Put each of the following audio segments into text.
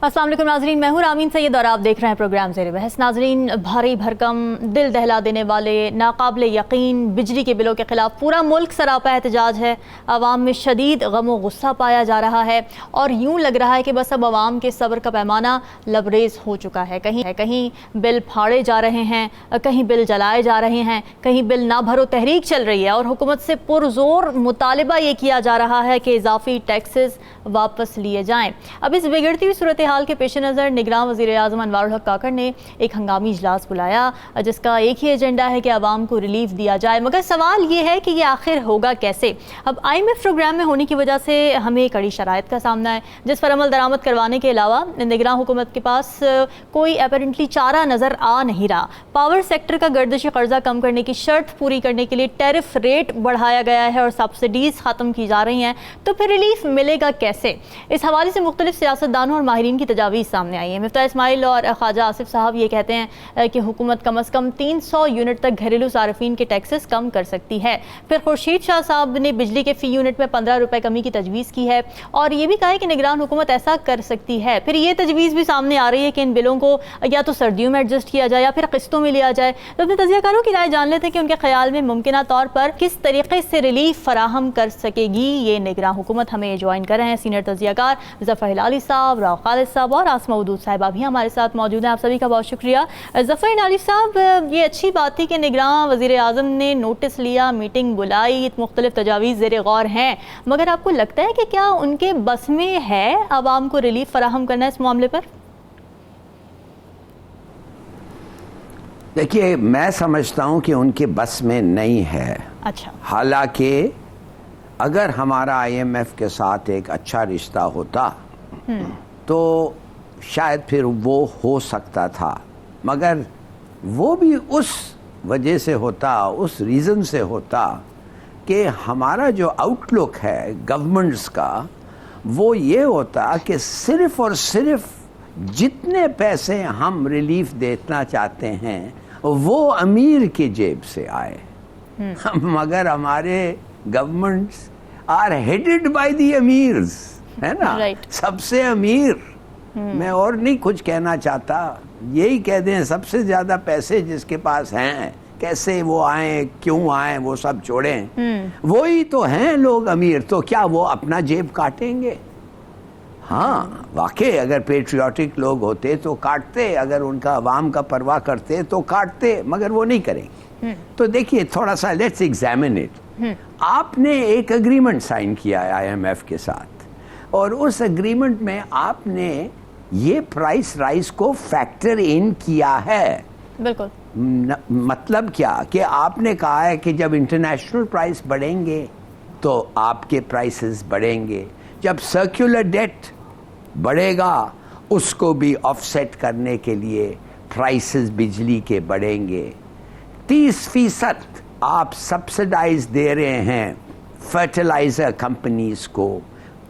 अस्सलाम वालेकुम नाजरीन, मैं हूं रामीन सैयद और आप देख रहे हैं प्रोग्राम ज़ेरे बहस। नाजरीन, भारी भरकम, दिल दहला देने वाले, नाकाबिले यकीन बिजली के बिलों के खिलाफ पूरा मुल्क सरापा एहतजाज है। आवाम में शदीद गम व गुस्सा पाया जा रहा है और यूँ लग रहा है कि बस अब आवाम के सब्र का पैमाना लबरेज हो चुका है। कहीं बिल फाड़े जा रहे हैं, कहीं बिल जलाए जा रहे हैं, कहीं बिल ना भरो तहरीक चल रही है और हुकूमत से पुरजोर मुतालिबा ये किया जा रहा है कि इजाफी टैक्सेस वापस लिए जाएँ। अब इस बिगड़ती हुई सूरत हाल के पेश नज़र निगरान वज़ीर आज़म अनवारुल हक काकड़ ने एक हंगामी इजलास बुलाया जिसका एक ही एजेंडा है कि आवाम को रिलीफ दिया जाए। मगर सवाल ये है कि ये आखिर होगा कैसे। अब IMF प्रोग्राम में होने की वजह से हमें कड़ी शराइत का सामना है जिस पर अमल दरामद करवाने के अलावा निगरान हुकूमत के पास कोई अपरेंटली चारा नज़र आ नहीं रहा। पावर सेक्टर का गर्दिशी कर्जा कम करने की शर्त पूरी करने के लिए टैरिफ रेट बढ़ाया गया है और सब्सिडीज़ ख़त्म की जा रही हैं, तो फिर रिलीफ मिलेगा कैसे? इस हवाले से मुख्तलिफ सियासतदानों और माहिरीन की तजावीज़ सामने आई है। मिफ्ता इस्माइल और ख्वाजा आसिफ साहब ये कहते हैं कि हुकूमत कम अज़ कम 300 यूनिट तक घरेलू सार्फिन के टैक्सेस कम कर सकती है। फिर खुर्शीद शाह साहब ने बिजली के फ़ी यूनिट में 15 रुपये कमी की तजवीज़ की है और ये भी कहा है कि निगरान हुकूमत ऐसा कर सकती है। फिर ये तजवीज़ भी सामने आ रही है कि इन बिलों को या तो सर्दियों में एडजस्ट किया जाए या फिर किस्तों में लिया जाए। तो अपने तजियाकारों की राय जान लेते हैं कि उनके ख्याल में मुमकिन तौर पर किस तरीके से रिलीफ फराहम कर सकेगी ये निगरान हुकूमत। हमें ज्वाइन कर रहे हैं सीनियर तजियाकार ज़फ़र हिलाली साहब, राव खालिद साहब और आसमा उदूद साहिबा भी हमारे साथ मौजूद हैं। आप सभी का बहुत शुक्रिया। ज़फ़र हिलाली साहब, ये अच्छी बात थी कि निगरान वज़ीर आज़म ने नोटिस लिया, मीटिंग बुलाई, मुख्तलिफ तजावीज़ ज़ेरे गौर हैं, मगर आपको लगता है कि क्या उनके बस में है आवाम को रिलीफ फराहम करना इस मामले पर? देखिए, मैं समझता हूँ कि उनके बस में नहीं है। अच्छा। हालांकि अगर हमारा IMF के साथ एक अच्छा रिश्ता होता तो शायद फिर वो हो सकता था, मगर वो भी उस वजह से होता, उस रीज़न से होता कि हमारा जो आउटलुक है गवर्नमेंट्स का वो ये होता कि सिर्फ़ और सिर्फ जितने पैसे हम रिलीफ देना चाहते हैं वो अमीर की जेब से आए। मगर हमारे governments are headed by the amirs, है ना? सबसे अमीर, मैं और नहीं कुछ कहना चाहता, यही कह दें सबसे ज़्यादा पैसे जिसके पास हैं, कैसे वो आए, क्यों आए, वो सब छोड़ें, वही तो हैं लोग अमीर। तो क्या वो अपना जेब काटेंगे? हाँ, वाकई अगर पेट्रियाटिक लोग होते तो काटते, अगर उनका अवाम का परवाह करते तो काटते, मगर वो नहीं करेंगे। तो देखिए, थोड़ा सा लेट्स एग्जामिन इट। आपने एक एग्रीमेंट साइन किया है IMF के साथ और उस एग्रीमेंट में आपने ये प्राइस राइज को फैक्टर इन किया है। बिल्कुल। मतलब क्या कि आपने कहा है कि जब इंटरनेशनल प्राइस बढ़ेंगे तो आपके प्राइसेस बढ़ेंगे, जब सर्कुलर डेट बढ़ेगा उसको भी ऑफसेट करने के लिए प्राइसेस बिजली के बढ़ेंगे। 30% आप सब्सिडाइज दे रहे हैं फर्टिलाइजर कंपनीज को,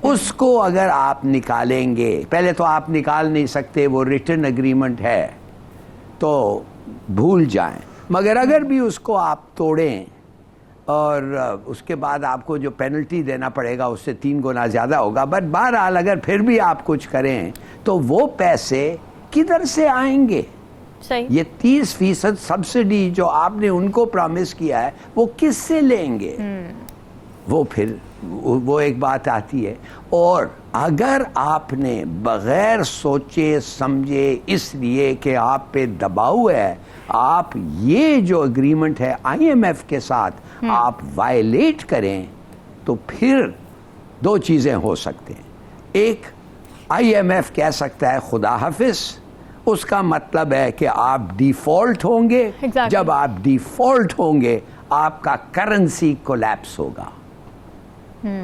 उसको अगर आप निकालेंगे, पहले तो आप निकाल नहीं सकते, वो रिटन एग्रीमेंट है तो भूल जाएं, मगर अगर भी उसको आप तोड़ें और उसके बाद आपको जो पेनल्टी देना पड़ेगा उससे 3 गुना ज़्यादा होगा। बट बहरहाल अगर फिर भी आप कुछ करें तो वो पैसे किधर से आएंगे? सही। ये 30% सब्सिडी जो आपने उनको प्रॉमिस किया है वो किससे लेंगे? वो फिर वो एक बात आती है। और अगर आपने बगैर सोचे समझे, इसलिए कि आप पे दबाव है, आप ये जो एग्रीमेंट है IMF के साथ आप वायलेट करें, तो फिर 2 चीज़ें हो सकती हैं। एक, IMF कह सकता है खुदा हाफिज, उसका मतलब है कि आप डिफ़ॉल्ट होंगे। Exactly. जब आप डिफ़ॉल्ट होंगे आपका करेंसी कोलैप्स होगा।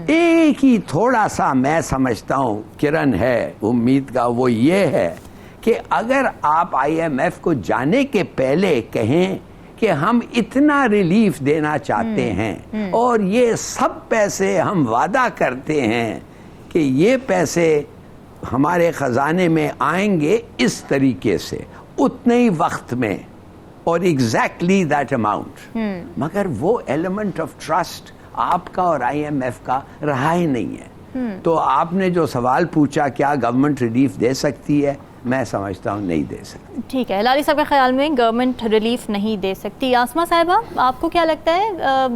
एक ही थोड़ा सा मैं समझता हूँ किरण है उम्मीद का, वो ये है कि अगर आप IMF को जाने के पहले कहें कि हम इतना रिलीफ देना चाहते हैं और ये सब पैसे हम वादा करते हैं कि ये पैसे हमारे ख़जाने में आएंगे इस तरीके से, उतने ही वक्त में और एग्जैक्टली दैट अमाउंट, मगर वो एलिमेंट ऑफ ट्रस्ट आपका और IMF का रहा ही नहीं है। तो आपने जो सवाल पूछा क्या गवर्नमेंट रिलीफ दे सकती है, मैं समझता हूँ नहीं दे सकती। ठीक है, लाली साहब के ख्याल में गवर्नमेंट रिलीफ नहीं दे सकती। आसमा साहिबा, आपको क्या लगता है?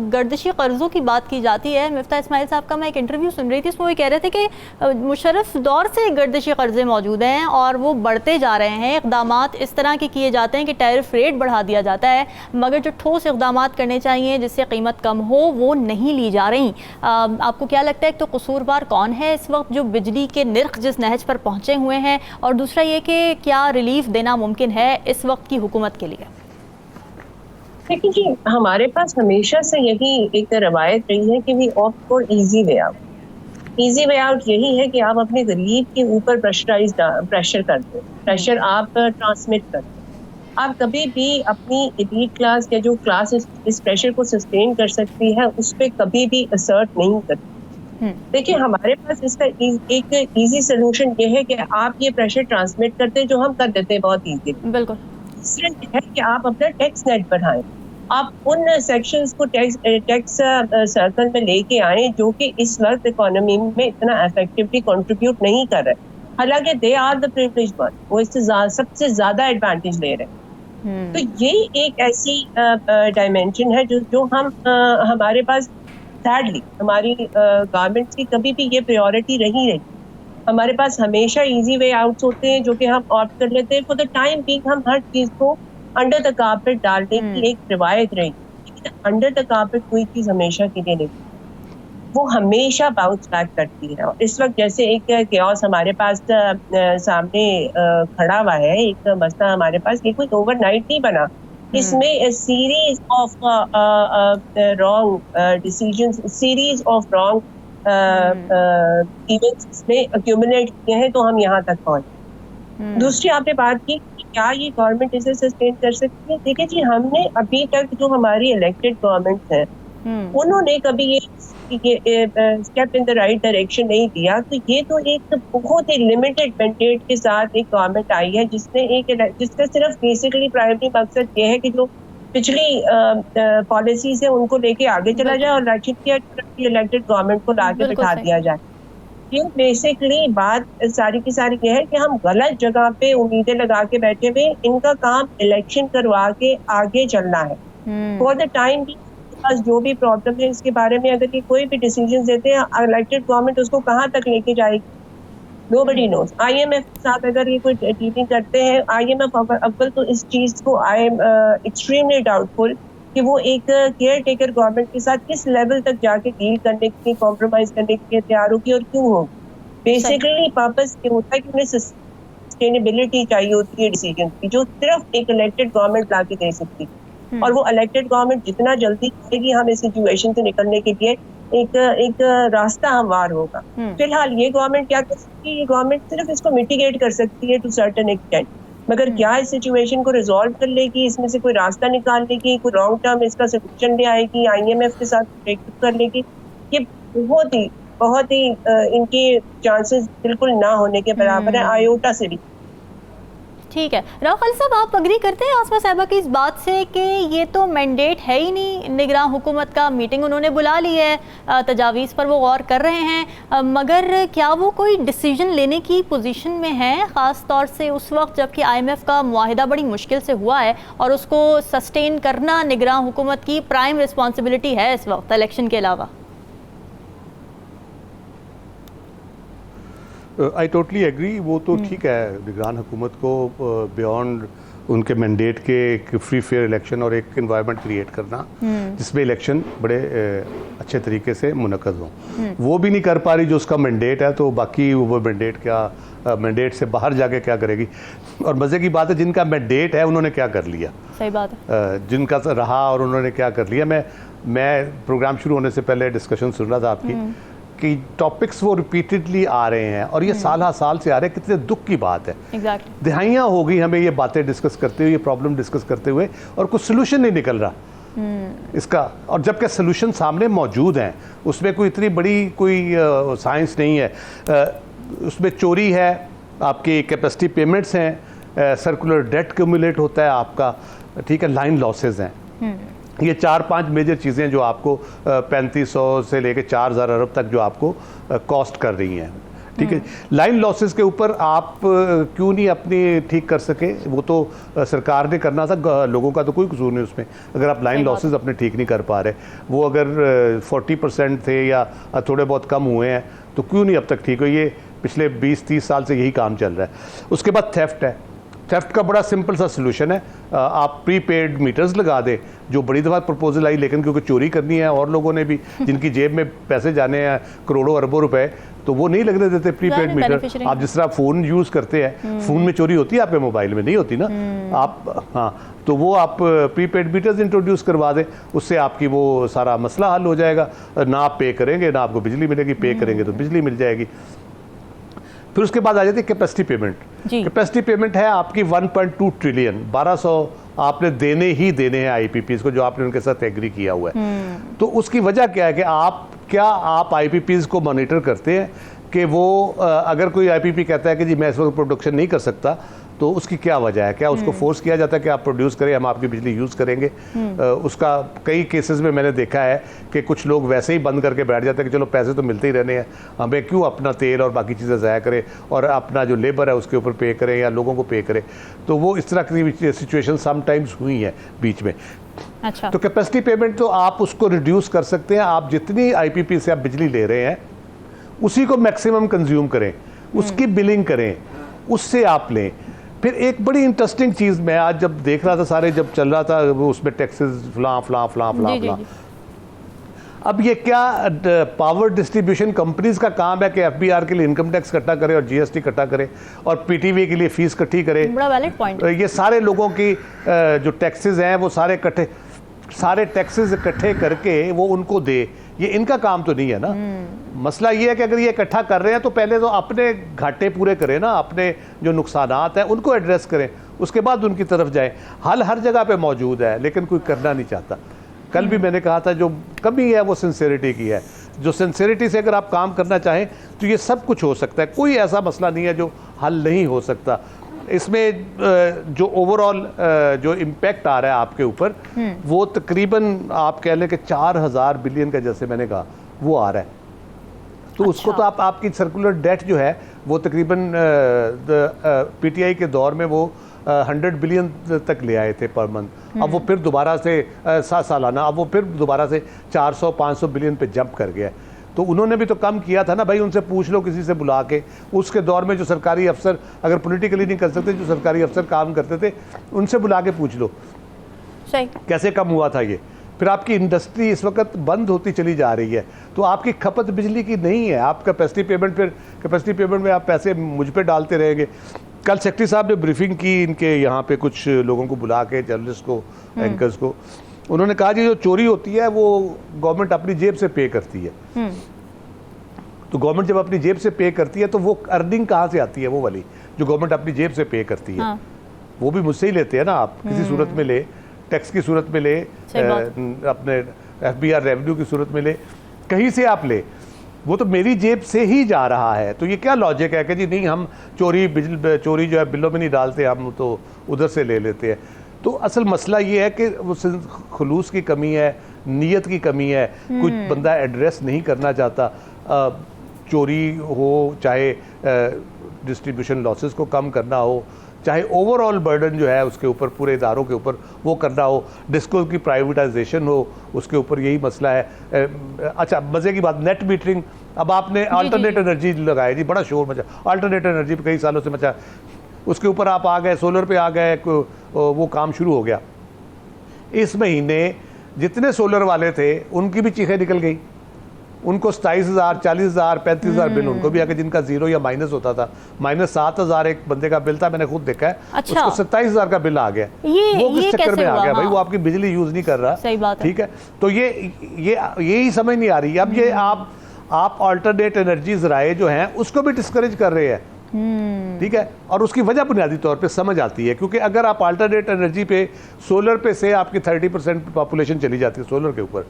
गर्दिशी कर्ज़ों की बात की जाती है। मिफ्ता इस्माइल साहब का मैं एक इंटरव्यू सुन रही थी, उसमें वो कह रहे थे कि मुशर्रफ दौर से गर्दिशी कर्ज़े मौजूद हैं और वो बढ़ते जा रहे हैं। इक़दामात इस तरह के किए जाते हैं कि टैरिफ रेट बढ़ा दिया जाता है, मगर जो ठोस इक़दामात करने चाहिए जिससे कीमत कम हो वो नहीं ली जा रही। आपको क्या लगता है, एक तो कसूरवार कौन है इस वक्त जो बिजली के निर्ख जिस नहज पर पहुँचे हुए हैं, और दूसरा ये कि क्या रिलीफ देना मुमकिन है इस वक्त की हुकूमत के लिए? देखिए जी, हमारे पास हमेशा से यही एक रवायत रही है कि we opt for easy way out. Easy way out यही है कि आप अपने गरीब के ऊपर प्रेशर करते, प्रेशर आप ट्रांसमिट करते। आप कभी भी अपनी एलीट क्लास या जो क्लास इस प्रेशर को सस्टेन कर सकती है उस पर कभी भी असर्ट नहीं करती। देखिए, हमारे पास इसका एक इजी सोल्यूशन ये है कि आप ये प्रेशर ट्रांसमिट करते हैं जो हम कर देते हैं बहुत इजी। बिल्कुल। दूसरा है कि आप अपना टैक्स नेट बढ़ाएं। आप उन सेक्शंस को टैक्स सर्कल में लेके आए जो कि इस वक्त इकोनॉमी में इतना इफेक्टिवली कंट्रीब्यूट नहीं कर रहे, हालांकि they are the privileged one, वो इससे सबसे ज्यादा एडवांटेज ले रहे हैं। तो ये एक ऐसी डायमेंशन है जो हम हमारे पास सैडली हमारी गवर्नमेंट की कभी भी ये प्रायोरिटी नहीं रही। हमारे पास हमेशा इजी वे आउट्स होते हैं जो कि हम ऑप्ट कर लेते हैं। फॉर द टाइम बीइंग हम हर चीज को अंडर द कारपेट डालने की एक रिवायत रही, लेकिन अंडर द कारपेट कोई चीज हमेशा के लिए नहीं, वो हमेशा बाउंस बैक करती है। और इस वक्त जैसे एक केओस हमारे पास सामने खड़ा हुआ है, एक मसला हमारे पास, ये कोई ओवरनाइट नहीं बना। इसमें series of wrong decisions, series of wrong events में एक्यूमुलेट किए हैं तो हम यहाँ तक पहुंचे। दूसरी आपने बात की कि क्या ये गवर्नमेंट इसे सस्टेन कर सकती है। देखिए जी, हमने अभी तक जो हमारी इलेक्टेड गवर्नमेंट है उन्होंने कभी ये step in the right direction नहीं दिया। तो ये तो एक बहुत ही लिमिटेड मैंडेट के साथ एक गवर्नमेंट आई है जिसका सिर्फ बेसिकली प्राइमरी मकसद ये है कि जो पिछली पॉलिसीज है उनको लेके आगे चला जाए और इलेक्टेड गवर्नमेंट को लाके बिठा दिया जाए। ये बेसिकली बात सारी की सारी ये है कि हम गलत जगह पे उम्मीदें लगा के बैठे हुए, इनका काम इलेक्शन करवा के आगे चलना है। फॉर द टाइम भी जो भी प्रॉब्लम है इसके बारे में अगर ये कोई भी डिसीजन देते हैं, इलेक्टेड गवर्नमेंट उसको कहाँ तक लेके जाएगी, नोबडी नोज। IMF के साथ अगर ये कोई डीलिंग करते हैं, IMF अव्वल तो इस चीज को आई एम एक्सट्रीमली डाउटफुल कि वो एक केयर टेकर गवर्नमेंट के साथ किस लेवल तक जाके डील करने की, कॉम्प्रोमाइज करने के लिए तैयार होगी और क्यों होगी। बेसिकली पर्पस ये होता है कि उन्हें सस्टेनेबिलिटी चाहिए होती है डिसीजन की, जो सिर्फ एक इलेक्टेड गवर्नमेंट ला के दे सकती है। और वो इलेक्टेड गवर्नमेंट जितना जल्दी करेगी, हम इस सिचुएशन से निकलने के लिए एक रास्ता हमवार होगा। फिलहाल ये गवर्नमेंट क्या कर सकती है, ये गवर्नमेंट सिर्फ इसको मिटिगेट कर सकती है टू सर्टेन एक्सटेंट, मगर क्या इस सिचुएशन को रिजॉल्व कर लेगी, इसमें से कोई रास्ता निकाल लेगी, कोई लॉन्ग टर्म इसका सोल्यूशन ले आएगी, IMF के साथ ब्रेकअप कर लेगी, ये बहुत ही इनके चांसेस बिल्कुल ना होने के बराबर है, आयोटा से भी। ठीक है, राव खालिद साहब, आप अग्री करते हैं आसमा साहिबा की इस बात से कि ये तो मैंडेट है ही नहीं निगरान हुकूमत का, मीटिंग उन्होंने बुला ली है, तजावीज़ पर वो गौर कर रहे हैं, मगर क्या वो कोई डिसीजन लेने की पोजीशन में है, ख़ास तौर से उस वक्त जबकि IMF का मुआहिदा बड़ी मुश्किल से हुआ है और उसको सस्टेन करना निगरान हुकूमत की प्राइम रिस्पॉन्सिबिलिटी है इस वक्त इलेक्शन के अलावा? I totally agree. वो तो ठीक है, निगरान हुकूमत को बियॉन्ड उनके मैंडेट के एक फ्री फेयर इलेक्शन और एक इन्वायरमेंट क्रिएट करना जिसमें इलेक्शन बड़े अच्छे तरीके से मुनक़द हों, वो भी नहीं कर पा रही जो उसका मैंडेट है, तो बाकी वो मैंडेट से बाहर जाके क्या करेगी। और मज़े की बात है, जिनका मैंडेट है उन्होंने क्या कर लिया, सही बात है, जिनका रहा और उन्होंने क्या कर लिया। मैं प्रोग्राम शुरू होने से पहले डिस्कशन सुन रहा था आपकी कि टॉपिक्स वो रिपीटेडली आ रहे हैं और ये साल से आ रहे हैं, कितने दुख की बात है। एग्जैक्टली, दिहाइयाँ हो गई हमें ये बातें डिस्कस करते हुए, ये प्रॉब्लम डिस्कस करते हुए, और कुछ सोल्यूशन नहीं निकल रहा इसका। और जबकि सोल्यूशन सामने मौजूद हैं, उसमें कोई इतनी बड़ी कोई साइंस नहीं है, उसमें चोरी है, आपकी कैपेसिटी पेमेंट्स हैं, सर्कुलर डेट क्यूमुलेट होता है आपका, ठीक है, लाइन लॉसेज हैं। ये 4-5 मेजर चीज़ें जो आपको 3500 से लेकर 4000 अरब तक जो आपको कॉस्ट कर रही हैं, ठीक है। लाइन लॉसेस के ऊपर आप क्यों नहीं अपनी ठीक कर सके? वो तो सरकार ने करना था, लोगों का तो कोई कसूर नहीं उसमें। अगर आप लाइन लॉसेस अपने ठीक नहीं कर पा रहे, वो अगर 40% थे या थोड़े बहुत कम हुए हैं, तो क्यों नहीं अब तक ठीक हो? ये पिछले 20-30 साल से यही काम चल रहा है। उसके बाद थेफ्ट है। थेफ्ट का बड़ा सिंपल सा सलूशन है, आप प्रीपेड मीटर्स लगा दें, जो बड़ी दफ़ा प्रपोजल आई, लेकिन क्योंकि चोरी करनी है और लोगों ने भी, जिनकी जेब में पैसे जाने हैं करोड़ों अरबों रुपए, तो वो नहीं लगने देते प्रीपेड मीटर। आप जिस तरह फ़ोन यूज़ करते हैं, फ़ोन में चोरी होती है, आपके मोबाइल में नहीं होती ना। आप हाँ, तो वो आप प्रीपेड मीटर्स इंट्रोड्यूस करवा दें, उससे आपकी वो सारा मसला हल हो जाएगा। ना आप पे करेंगे ना आपको बिजली मिलेगी, पे करेंगे तो बिजली मिल जाएगी। फिर उसके बाद आ जाती है कैपेसिटी पेमेंट। कैपेसिटी पेमेंट है आपकी 1.2 ट्रिलियन, 1200 आपने देने ही देने हैं आईपीपीज को, जो आपने उनके साथ एग्री किया हुआ है। तो उसकी वजह क्या है कि आप आईपीपीज को मॉनिटर करते हैं कि वो अगर कोई आईपीपी कहता है कि जी मैं इस वक्त प्रोडक्शन नहीं कर सकता, तो उसकी क्या वजह है? क्या उसको फोर्स किया जाता है कि आप प्रोड्यूस करें, हम आपकी बिजली यूज़ करेंगे? उसका कई केसेस में मैंने देखा है कि कुछ लोग वैसे ही बंद करके बैठ जाते हैं कि चलो पैसे तो मिलते ही रहने हैं, हमें क्यों अपना तेल और बाकी चीज़ें ज़ाया करें और अपना जो लेबर है उसके ऊपर पे करें या लोगों को पे करें। तो वो इस तरह की सिचुएशन समटाइम्स हुई हैं बीच में। अच्छा। तो कैपेसिटी पेमेंट तो आप उसको रिड्यूस कर सकते हैं। आप जितनी आईपीपी से आप बिजली ले रहे हैं उसी को मैक्सिमम कंज्यूम करें, उसकी बिलिंग करें, उससे आप लें। फिर एक बड़ी इंटरेस्टिंग चीज़ मैं आज जब देख रहा था, सारे जब चल रहा था वो उसमें टैक्सेस फलां। अब ये क्या पावर डिस्ट्रीब्यूशन कंपनीज का काम है कि एफबीआर के लिए इनकम टैक्स इकट्ठा करे और जीएसटी इकट्ठा करे और पीटीवी के लिए फीस इकट्ठी करे? बड़ा वैलिड पॉइंट। ये सारे लोगों की जो टैक्सेस हैं वो सारे टैक्सेस इकट्ठे करके वो उनको दे, ये इनका काम तो नहीं है ना। मसला ये है कि अगर ये इकट्ठा कर रहे हैं तो पहले तो अपने घाटे पूरे करें ना, अपने जो नुकसानात हैं उनको एड्रेस करें, उसके बाद उनकी तरफ जाएं। हल हर जगह पे मौजूद है लेकिन कोई करना नहीं चाहता। कल भी मैंने कहा था जो कमी है वो सिंसेरिटी की है। जो सिंसेरिटी से अगर आप काम करना चाहें तो ये सब कुछ हो सकता है, कोई ऐसा मसला नहीं है जो हल नहीं हो सकता। इसमें जो ओवरऑल जो इम्पैक्ट आ रहा है आपके ऊपर वो तकरीबन आप कह लें कि 4000 बिलियन का, जैसे मैंने कहा, वो आ रहा है। तो अच्छा। उसको तो आपकी सर्कुलर डेट जो है वो तकरीबन पीटीआई के दौर में वो 100 बिलियन तक ले आए थे पर मंथ। अब वो फिर दोबारा से सालाना, अब वो फिर दोबारा से 400-500 बिलियन पे जंप कर गया। तो उन्होंने भी तो कम किया था ना भाई, उनसे पूछ लो किसी से बुला के। उसके दौर में जो सरकारी अफसर अगर पॉलिटिकली नहीं कर सकते, जो सरकारी अफसर काम करते थे उनसे बुला के पूछ लो सही कैसे कम हुआ था ये। फिर आपकी इंडस्ट्री इस वक्त बंद होती चली जा रही है, तो आपकी खपत बिजली की नहीं है। आप कैपेसिटी पेमेंट, फिर कैपेसिटी पेमेंट में आप पैसे मुझ पे डालते रहेंगे। कल सेक्रेटरी साहब ने ब्रीफिंग की इनके यहाँ पे कुछ लोगों को बुला के, जर्नलिस्ट को, एंकर्स को। उन्होंने कहा जी जो चोरी होती है वो गवर्नमेंट अपनी जेब से पे करती है। तो गवर्नमेंट जब अपनी जेब से पे करती है तो वो अर्निंग कहाँ से आती है? वो वाली जो गवर्नमेंट अपनी जेब से पे करती है। हाँ। वो भी मुझसे ही लेते हैं ना, आप किसी सूरत में ले, टैक्स की सूरत में ले, अपने एफबीआर रेवेन्यू की सूरत में ले, कहीं से आप ले, वो तो मेरी जेब से ही जा रहा है। तो ये क्या लॉजिक है कि जी नहीं हम चोरी जो है बिलों में नहीं डालते, हम तो उधर से ले लेते हैं। तो असल मसला ये है कि वो खुलूस की कमी है, नीयत की कमी है। कुछ बंदा एड्रेस नहीं करना चाहता। चोरी हो, चाहे डिस्ट्रीब्यूशन लॉसेस को कम करना हो, चाहे ओवरऑल बर्डन जो है उसके ऊपर, पूरे इदारों के ऊपर वो करना हो, डिस्को की प्राइवेटाइजेशन हो, उसके ऊपर यही मसला है। अच्छा, मज़े की बात, नेट मीटरिंग। अब आपने अल्टरनेट एनर्जी लगाई जी, बड़ा शोर मचा, अल्टरनेट एनर्जी पे कई सालों से मचा, उसके ऊपर आप आ गए, सोलर पे आ गए, वो काम शुरू हो गया। इस महीने जितने सोलर वाले थे उनकी भी चीखें निकल गई। उनको 27,000, 40,000, 35,000 बिल उनको भी आके, जिनका जीरो या माइनस होता था। -7,000 एक बंदे का बिल था, मैंने खुद देखा है। अच्छा। उसको 27,000 का बिल आ गया। वो किस चक्कर में आ गया भाई? वो आपकी बिजली यूज नहीं कर रहा। सही बात है। ठीक है, तो यही समझ नहीं आ रही। अब ये आप अल्टरनेट एनर्जी जराए जो हैं उसको भी डिस्करेज कर रहे हैं। ठीक है, और उसकी वजह बुनियादी तौर पे समझ आती है, क्योंकि अगर आप अल्टरनेट एनर्जी पे, सोलर पे से आपकी 30% पॉपुलेशन चली जाती है सोलर के ऊपर,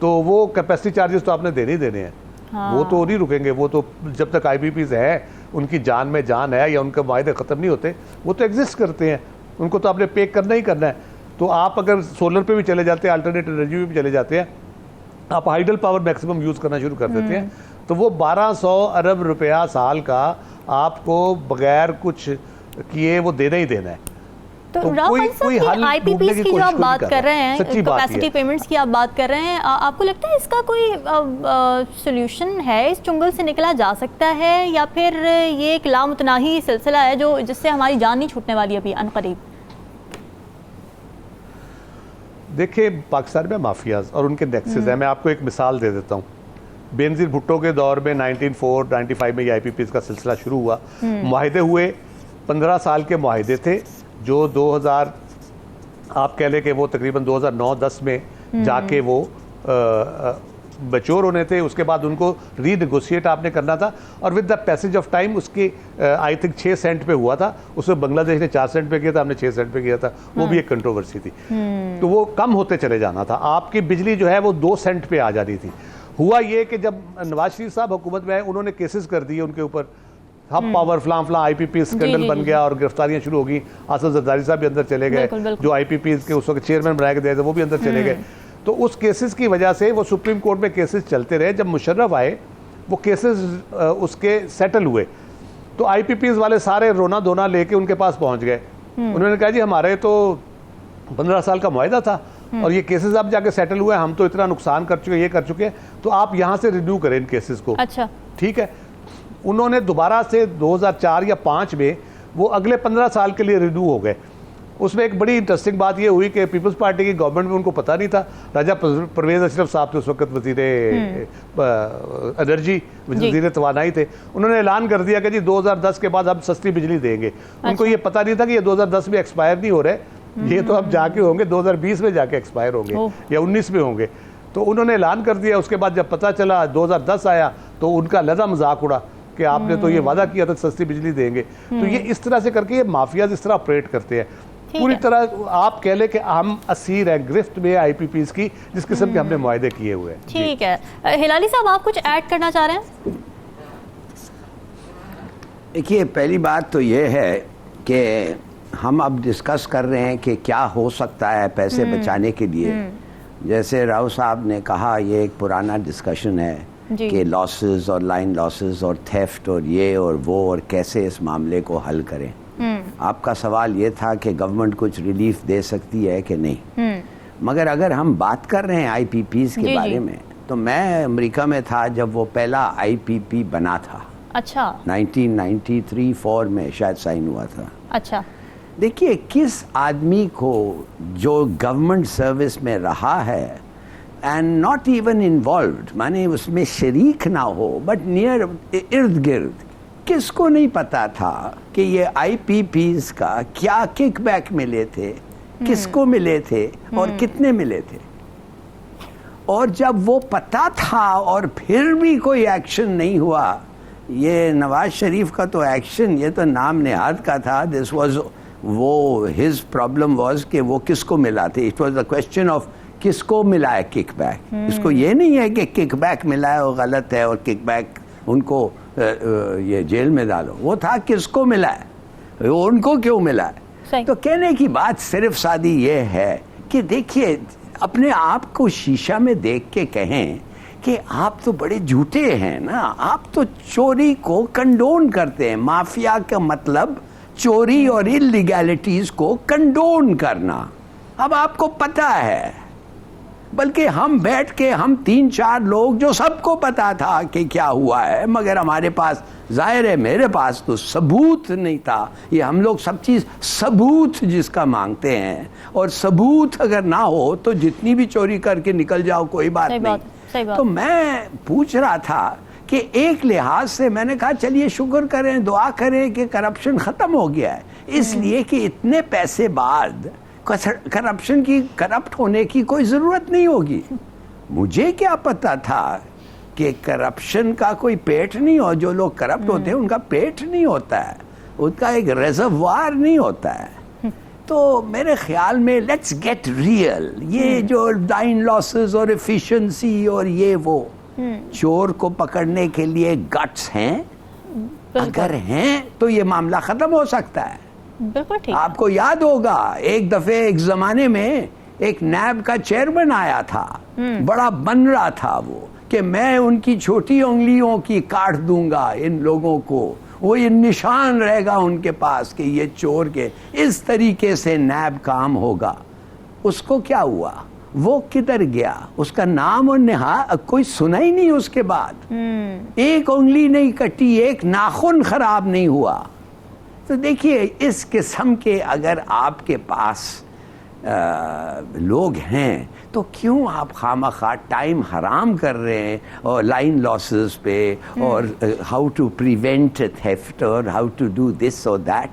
तो वो कैपेसिटी चार्जेस तो आपने देने ही देने हैं। हाँ। वो तो नहीं रुकेंगे। वो तो जब तक आईपीपीज हैं, उनकी जान में जान है या उनके वायदे ख़त्म नहीं होते, वो तो एग्जिस्ट करते हैं, उनको तो आपने पे करना ही करना है। तो आप अगर सोलर पे भी चले जाते हैं, अल्टरनेटिव एनर्जी पे भी चले जाते हैं, आप हाइडल पावर मैक्सिमम यूज़ करना शुरू कर देते हैं, तो वो 1200 अरब रुपया साल का आपको बगैर कुछ किए वो देना ही देना है। तो कोई आईपीपीस की जो आप बात कर रहे हैं, कैपेसिटी पेमेंट्स की आप बात कर रहे हैं, आपको लगता है इसका कोई सॉल्यूशन है, इस चुंगल से निकला जा सकता है, या फिर ये एक लामुतनाही सिलसिला है जो जिससे हमारी जान नहीं छूटने वाली अभी अनकरीब? देखिए, पाकिस्तान में माफियाज और उनके नेक्सेस हैं। मैं आपको एक मिसाल दे देता हूँ। बेनजीर भुट्टो के दौर में 1994-95 में ये आईपीपीस का सिलसिला शुरू हुआ। मुआहिदे हुए, 15 साल के मुआहिदे थे, जो 2000 आप कह लें कि वो तकरीबन 2009-10 में जाके वो मैच्योर होने थे। उसके बाद उनको रीनेगोशिएट आपने करना था, और with the passage of time उसके आई थिंक 6 सेंट पे हुआ था। उसमें बांग्लादेश ने 4 सेंट पे किया था, हमने 6 सेंट पे किया था। वो भी एक कंट्रोवर्सी थी। तो वो कम होते चले जाना था। आपकी बिजली जो है वो 2 सेंट पे आ जानी थी। हुआ ये कि जब नवाज शरीफ साहब हुकूमत में आए, उन्होंने केसेस कर दिए उनके ऊपर, हब पावर फलां आईपीपी स्कैंडल बन गया और गिरफ्तारियां शुरू हो गई। आसिफ जरदारी साहब भी अंदर चले गए, जो आईपीपी के उस वक्त चेयरमैन बनाए गए थे, वो भी अंदर चले गए। तो उस केसेस की वजह से वो सुप्रीम कोर्ट में केसेस चलते रहे। जब मुशर्रफ आए, वो केसेस उसके सेटल हुए, तो आईपीपीज वाले सारे रोना धोना लेके उनके पास पहुंच गए। उन्होंने कहा जी हमारे तो 15 साल का मुआहिदा था और ये केसेस अब जाके सेटल हुए, हम तो इतना नुकसान कर चुके, ये कर चुके हैं, तो आप यहाँ से रिन्यू करें इन केसेस को। अच्छा, ठीक है। उन्होंने दोबारा से 2004 या 5 में वो अगले 15 साल के लिए रिन्यू हो गए। उसमें एक बड़ी इंटरेस्टिंग बात ये हुई कि पीपल्स पार्टी की गवर्नमेंट में उनको पता नहीं था। राजा परवेज अशरफ साहब थे उस वक्त वज़ीर एनर्जी, वज़ीर तवानाई थे। उन्होंने ऐलान कर दिया कि जी 2010 के बाद हम सस्ती बिजली देंगे। उनको ये पता नहीं था कि ये 2010 में एक्सपायर नहीं हो रहे, ये तो अब जाके होंगे 2020 में जाके एक्सपायर होंगे या 19 में होंगे। तो उन्होंने ऐलान कर दिया। उसके बाद जब पता चला 2010 आया, तो उनका लहजा मजाक उड़ा कि आपने तो ये वादा किया था सस्ती बिजली देंगे। तो ये इस तरह से करके ये माफियाज इस तरह ऑपरेट करते हैं। पूरी तरह आप कह लें कि हम असीर हैं गिरफ्त में आईपीपीस की, जिस किस्म के हमने मुआहदे किए हुए हैं। ठीक है, हिलाली साहब आप कुछ ऐड करना चाह रहे हैं? देखिए, पहली बात तो ये है कि हम अब डिस्कस कर रहे हैं कि क्या हो सकता है पैसे बचाने के लिए। जैसे राव साहब ने कहा, ये एक पुराना डिस्कशन है कि लॉसेस और लाइन लॉसेस और थेफ्ट और ये और वो, और कैसे इस मामले को हल करें। आपका सवाल ये था कि गवर्नमेंट कुछ रिलीफ दे सकती है कि नहीं। मगर अगर हम बात कर रहे हैं आईपीपीस के बारे में, तो मैं अमेरिका में था जब वो पहला आईपीपी बना था। अच्छा, 1993-4 में शायद साइन हुआ था। अच्छा, देखिए, किस आदमी को जो गवर्नमेंट सर्विस में रहा है एंड नॉट इवन इन्वॉल्व्ड, माने उसमें शरीक ना हो, बट नियर इर्द गिर्द, किसको नहीं पता था कि ये आईपीपीस का क्या किकबैक मिले थे, किसको मिले थे और कितने मिले थे। और जब वो पता था और फिर भी कोई एक्शन नहीं हुआ, ये नवाज शरीफ का तो एक्शन, ये तो नाम नेहाद का था। दिस वाज वो हिज प्रॉब्लम वाज कि वो किसको मिला थे। It was the question of किसको मिला है किकबैक। इसको ये नहीं है कि किकबैक मिला है वो गलत है और किकबैक उनको ये जेल में डालो। वो था किसको मिला है, वो उनको क्यों मिला है। तो कहने की बात सिर्फ सादी ये है कि देखिए, अपने आप को शीशा में देख के कहें कि आप तो बड़े झूठे हैं ना, आप तो चोरी को कंडोन करते हैं। माफिया का मतलब चोरी और इलीगैलिटीज को कंडोन करना। अब आपको पता है, बल्कि हम बैठ के, हम 3-4 लोग जो सबको पता था कि क्या हुआ है, मगर हमारे पास, जाहिर है मेरे पास तो सबूत नहीं था। ये हम लोग सब चीज़ सबूत जिसका मांगते हैं, और सबूत अगर ना हो तो जितनी भी चोरी करके निकल जाओ कोई बात नहीं। तो मैं पूछ रहा था कि एक लिहाज से मैंने कहा चलिए शुक्र करें, दुआ करें कि करप्शन ख़त्म हो गया है, इसलिए कि इतने पैसे बाद करप्शन की, करप्ट होने की कोई ज़रूरत नहीं होगी। मुझे क्या पता था कि करप्शन का कोई पेट नहीं हो। जो लोग करप्ट होते हैं उनका पेट नहीं होता है, उनका एक रिजर्वायर नहीं होता है। तो मेरे ख्याल में लेट्स गेट रियल। ये जो लाइन लॉसेस और एफिशिएंसी और ये वो, चोर को पकड़ने के लिए गट्स हैं, अगर हैं तो ये मामला ख़त्म हो सकता है। बिल्कुल ठीक। आपको याद होगा एक दफे एक जमाने में एक नैब का चेयरमैन आया था, बड़ा बन रहा था वो कि मैं उनकी छोटी उंगलियों की काट दूंगा इन लोगों को, वो ये निशान रहेगा उनके पास कि ये चोर के, इस तरीके से नैब काम होगा। उसको क्या हुआ, वो किधर गया, उसका नाम और निहा कोई सुना ही नहीं उसके बाद। एक उंगली नहीं कटी, एक नाखून खराब नहीं हुआ। तो देखिए इस किस्म के अगर आपके पास लोग हैं तो क्यों आप खामखा टाइम हराम कर रहे हैं और लाइन लॉसेस पे और हाउ टू प्रिवेंट थेफ्ट और हाउ टू डू दिस और दैट,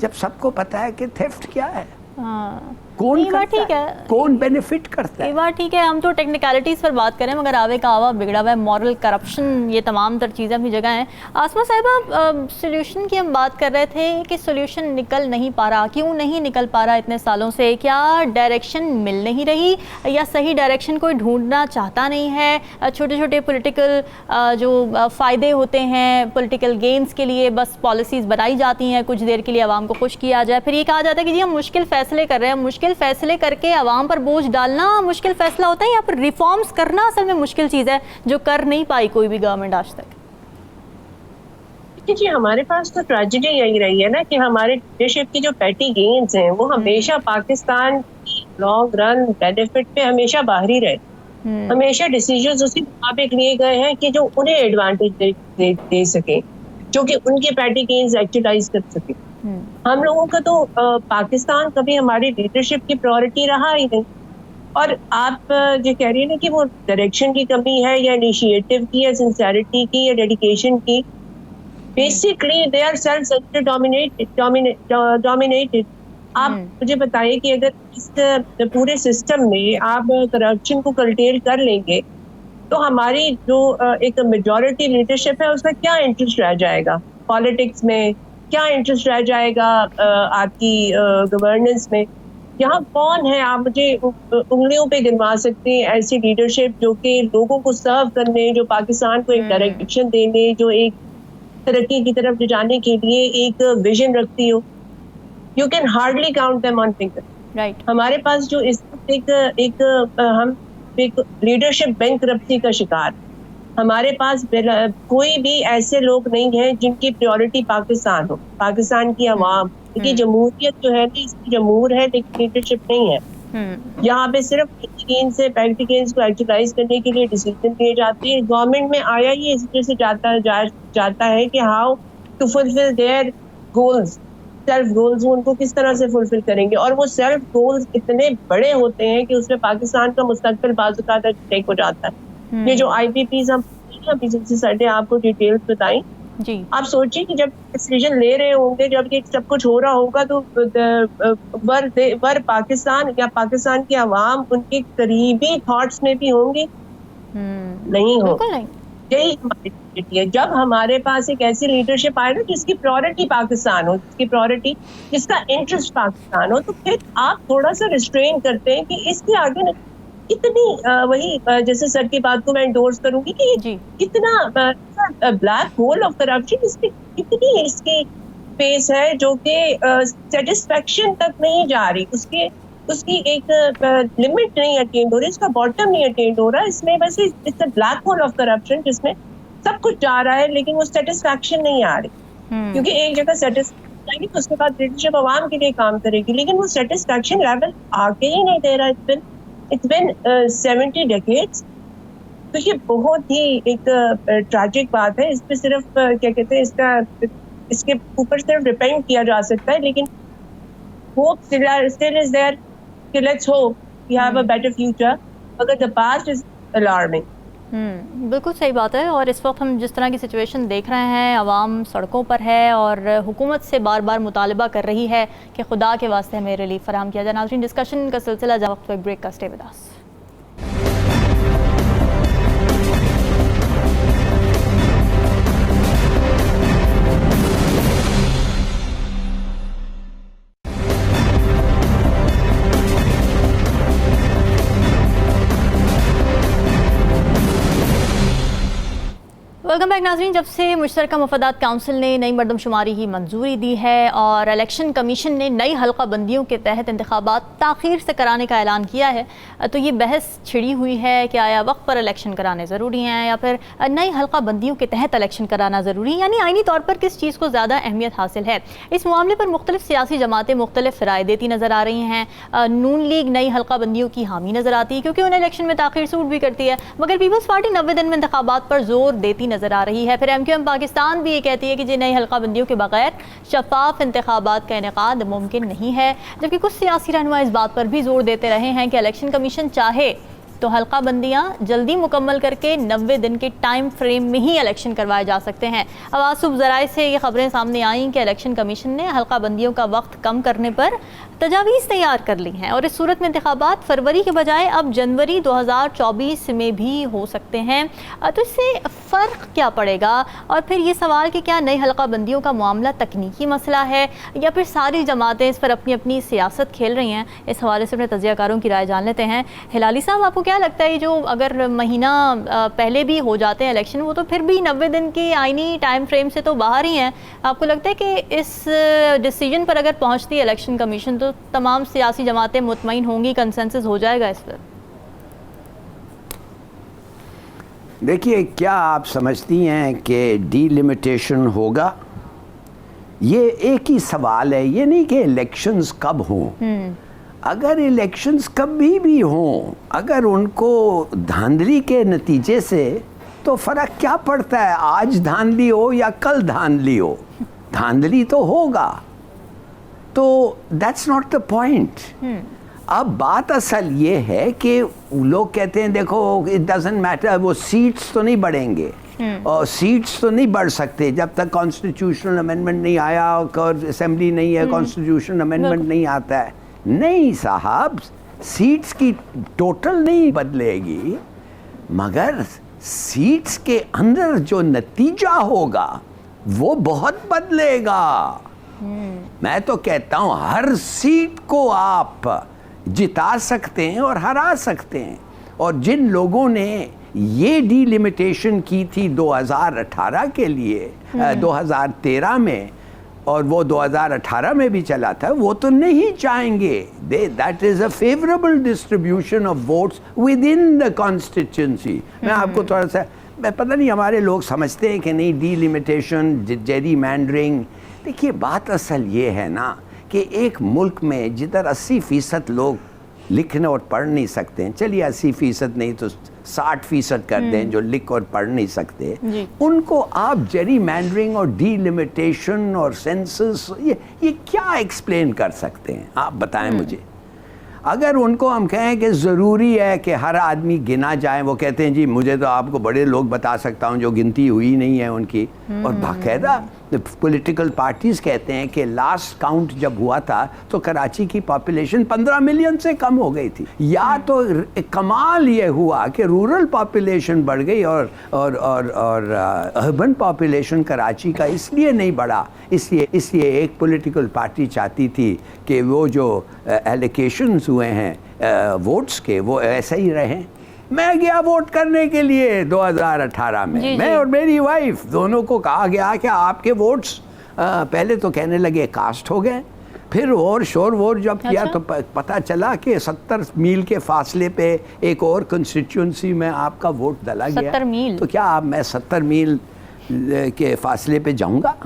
जब सबको पता है कि थेफ्ट क्या है। हाँ, कौन ये बात करता ठीक है, है, कौन बेनिफिट करता ये है। बात ठीक है। हम तो टेक्निकलिटीज़ पर बात करें मगर आवे का आवा बिगड़ा हुआ है, मॉरल करप्शन, ये तमाम तर चीज़ें अपनी जगह हैं। आसमा साहिबा, सोल्यूशन की हम बात कर रहे थे कि सोल्यूशन निकल नहीं पा रहा, क्यों नहीं निकल पा रहा इतने सालों से? क्या डायरेक्शन मिल नहीं रही या सही डायरेक्शन कोई ढूंढना चाहता नहीं है? छोटे छोटे पॉलिटिकल जो फ़ायदे होते हैं पॉलिटिकल गेन्स के लिए बस पॉलिसीज़ बनाई जाती हैं, कुछ देर के लिए आवाम को खुश किया जाए, फिर ये कहा जाता है कि जी हम मुश्किल फ़ैसले कर रहे हैं। मुश्किल फ़ैसले करके आवाम पर बोझ डालना मुश्किल फैसला होता है या फिर रिफॉर्म्स करना असल में मुश्किल चीज़ है जो कर नहीं पाई कोई भी गवर्नमेंट आज तक? जी हमारे पास तो ट्रेजेडी यही रही है ना कि हमारे लीडरशिप की जो पैटी गेन्स हैं वो हमेशा पाकिस्तान की लॉन्ग रन बेनिफिट पे हमेशा बाहरी रहे। हमेशा डिसीजंस उसी मुताबिक लिए गए हैं कि जो उन्हें एडवांटेज दे सके, जो कि उनके पैटी गेन्स एक्चुअलाइज कर सके। हम लोगों का तो पाकिस्तान कभी हमारी लीडरशिप की प्रायोरिटी रहा ही नहीं। और आप जो कह रही है ना कि वो डायरेक्शन की कमी है या इनिशिएटिव की या सिंसेरिटी की या डेडिकेशन की, basically they are self centered dominated. आप मुझे बताइए कि अगर इस पूरे सिस्टम में आप करप्शन को कंटेन कर लेंगे तो हमारी जो एक मेजॉरिटी लीडरशिप है उसका क्या इंटरेस्ट रह जाएगा पॉलिटिक्स में, क्या इंटरेस्ट रह जाएगा आपकी गवर्नेंस में? यहाँ कौन है, आप मुझे उंगलियों पे गिनवा सकते हैं ऐसी लीडरशिप जो कि लोगों को सर्व करने, जो पाकिस्तान को एक डायरेक्शन देने, जो एक तरक्की की तरफ ले जाने के लिए एक विजन रखती हो? You can hardly count them on finger. Right. हमारे पास जो इस हम एक लीडरशिप बैंकरप्सी का शिकार, हमारे पास कोई भी ऐसे लोग नहीं हैं जिनकी प्रायोरिटी पाकिस्तान हो, पाकिस्तान की आवाम की जमहूरियत जो है ना, इसकी जमहूर है लेकिन लीडरशिप नहीं है। यहाँ पे सिर्फ पैक्ट गेन्स को एक्चुअलाइज करने के लिए डिसीजन लिए जाते हैं। गवर्नमेंट में आया ही इस वजह से जाता है कि how to fulfil their goals, self goals उनको किस तरह से फुलफिल करेंगे। और वो सेल्फ गोल्स इतने बड़े होते हैं कि उसमें पाकिस्तान का मुस्तकबिल बाजुकात टेक हो जाता है। ये जो IPPs हम अभी जिनसे आपको डिटेल्स बताएं जी, आप सोचिए कि जब डिसीजन ले रहे होंगे, जब ये सब कुछ हो रहा होगा तो वर पाकिस्तान या पाकिस्तान की आवाम उनके करीबी थॉट्स में भी होंगे? नहीं हो। यही हमारी ड्यूटी है। जब हमारे पास एक ऐसी लीडरशिप आए ना जिसकी प्रायोरिटी पाकिस्तान हो, जिसका इंटरेस्ट पाकिस्तान हो, तो फिर आप थोड़ा सा रिस्ट्रेन करते हैं कि इसके आगे इतनी वही जैसे सर की बात को मैं एंडोर्स करूंगी कि इतना ब्लैक होल ऑफ करप्शन, इसकी कितनी इसकी फेस है जो कि सेटिस्फेक्शन तक नहीं जा रही, उसकी एक लिमिट नहीं अटेंड हो रही, उसका बॉटम नहीं अटेंड हो रहा। इसमें बस it's a black hole of corruption जिसमें सब कुछ जा रहा है लेकिन वो सेटिस्फेक्शन नहीं आ रही। क्योंकि एक जगह सेटिस्फेक्शन आएगी तो उसके बाद लीडरशिप आवाम के लिए काम करेगी, लेकिन वो सेटिस्फेक्शन लेवल आके ही नहीं दे रहा। It's been 70 decades। तो ये बहुत ही एक ट्रैजिक बात है। इस पे सिर्फ क्या कहते हैं, इसके ऊपर सिर्फ डिपेंड किया जा सकता है, लेकिन hope still is there कि let's hope we have a better future, अगर the past is alarming। बिल्कुल सही बात है। और इस वक्त हम जिस तरह की सिचुएशन देख रहे हैं, आवाम सड़कों पर है और हुकूमत से बार बार मुतालबा कर रही है कि खुदा के वास्ते हमें रिलीफ फराहम किया जाए। नाज़रीन, डिस्कशन का सिलसिला जब वक्त एक ब्रेक का, stay with us. Welcome back नाज़रीन। जब से मुश्तरका मफादात काउंसिल ने नई मरदमशुमारी की मंजूरी दी है और इलेक्शन कमीशन ने नई हल्का बंदियों के तहत इंतखाबात ताख़ीर से कराने का ऐलान किया है, तो ये बहस छिड़ी हुई है कि आया वक्त पर इलेक्शन कराने ज़रूरी हैं या फिर नई हल्का बंदियों के तहत इलेक्शन कराना ज़रूरी है, यानी आइनी तौर पर किस चीज़ को ज़्यादा अहमियत हासिल है। इस मामले पर मुख्तलिफ सियासी जमातें मुख्तलिफ राय देती नज़र आ रही हैं। नून लीग नई हल्का बंदियों की हामी नज़र आती है क्योंकि उन्हें इलेक्शन में ताख़ीर सूट भी करती है, मगर पीपल्स पार्टी 90 दिन में इंतखाबात पर जोर देती नजर आ रही है। फिर MQM पाकिस्तान भी ये कहती है कि जी नई हल्का बंदियों के बगैर शफाफ इंतखाबात का इनेकाद मुमकिन नहीं है, जबकि कुछ सियासी रहनुमा इस बात पर भी जोर देते रहे हैं कि इलेक्शन कमीशन चाहे तो हल्का बंदियाँ जल्दी मुकम्मल करके 90 दिन के टाइम फ्रेम में ही इलेक्शन करवाए जा सकते हैं। आवाज़ सुबह ज़राए से ये खबरें सामने आईं कि इलेक्शन कमीशन ने हल्का बंदियों का वक्त कम करने पर तजावीज़ तैयार कर ली हैं और इस सूरत में इंतखाबात फरवरी के बजाय अब जनवरी 2024 में भी हो सकते हैं। तो इससे फ़र्क क्या पड़ेगा? और फिर ये सवाल कि क्या नई हल्का बंदियों का मामला तकनीकी मसला है या फिर सारी जमातें इस पर अपनी अपनी सियासत खेल रही हैं, इस हवाले से अपने तजियाकारों की राय जान लेते हैं। हिलाली साहब, आपको क्या लगता है जो अगर महीना पहले भी हो जाते हैं इलेक्शन, वो तो फिर भी 90 दिन की आईनी टाइम फ्रेम से तो बाहर ही हैं। आपको लगता है कि इस डिसीजन पर अगर पहुंचती है इलेक्शन कमीशन तो तमाम सियासी जमातें मुतमईन होंगी, कंसेंसस हो जाएगा इस पर? देखिए, क्या आप समझती हैं कि डीलिमिटेशन होगा? ये एक ही सवाल है, ये नहीं कि इलेक्शंस कब हों। अगर इलेक्शंस कभी भी हों, अगर उनको धांधली के नतीजे से, तो फ़र्क क्या पड़ता है आज धांधली हो या कल धांधली हो, धांधली तो होगा। तो दैट्स नॉट द पॉइंट। अब बात असल ये है कि लोग कहते हैं देखो इट डजंट मैटर, वो सीट्स तो नहीं बढ़ेंगे और सीट्स तो नहीं बढ़ सकते जब तक कॉन्स्टिट्यूशनल अमेंडमेंट नहीं आया और असेंबली नहीं है, कॉन्स्टिट्यूशनल अमेंडमेंट नहीं आता है। नहीं साहब, सीट्स की टोटल नहीं बदलेगी, मगर सीट्स के अंदर जो नतीजा होगा वो बहुत बदलेगा। मैं तो कहता हूं हर सीट को आप जिता सकते हैं और हरा सकते हैं। और जिन लोगों ने ये डीलिमिटेशन की थी 2018 के लिए 2013 में, और वो 2018 में भी चला था, वो तो नहीं चाहेंगे। That is a favourable distribution of votes with in the constituency. मैं आपको थोड़ा सा, मैं पता नहीं हमारे लोग समझते हैं कि नहीं डीलिमिटेशन, जेरी मैंडरिंग। देखिए, बात असल ये है ना कि एक मुल्क में जिधर 80% लोग लिखने और पढ़ नहीं सकते हैं, चलिए 80% नहीं तो 60% कर दें जो लिख और पढ़ नहीं सकते, उनको आप जेरी मैंडरिंग और डीलिमिटेशन और सेंसस ये क्या एक्सप्लेन कर सकते हैं? आप बताएं मुझे। अगर उनको हम कहें कि ज़रूरी है कि हर आदमी गिना जाए, वो कहते हैं जी मुझे तो आपको बड़े लोग बता सकता हूं जो गिनती हुई नहीं है उनकी। और बाकायदा पॉलिटिकल पार्टीज़ कहते हैं कि लास्ट काउंट जब हुआ था तो कराची की पॉपुलेशन 15 मिलियन से कम हो गई थी। या तो कमाल ये हुआ कि रूरल पॉपुलेशन बढ़ गई और अर्बन पॉपुलेशन कराची का इसलिए नहीं बढ़ा, इसलिए एक पॉलिटिकल पार्टी चाहती थी कि वो जो एलोकेशंस हुए हैं वोट्स के वो ऐसे ही रहें। मैं गया वोट करने के लिए 2018 में, मैं और मेरी वाइफ दोनों को कहा गया कि आपके वोट्स पहले तो कहने लगे कास्ट हो गए, फिर और शोर वोर जब किया तो पता चला कि 70 मील के फासले पे एक और कंस्टिट्यूंसी में आपका वोट डाला गया। 70 मील? तो क्या अब मैं 70 मील के फासले पे जाऊंगा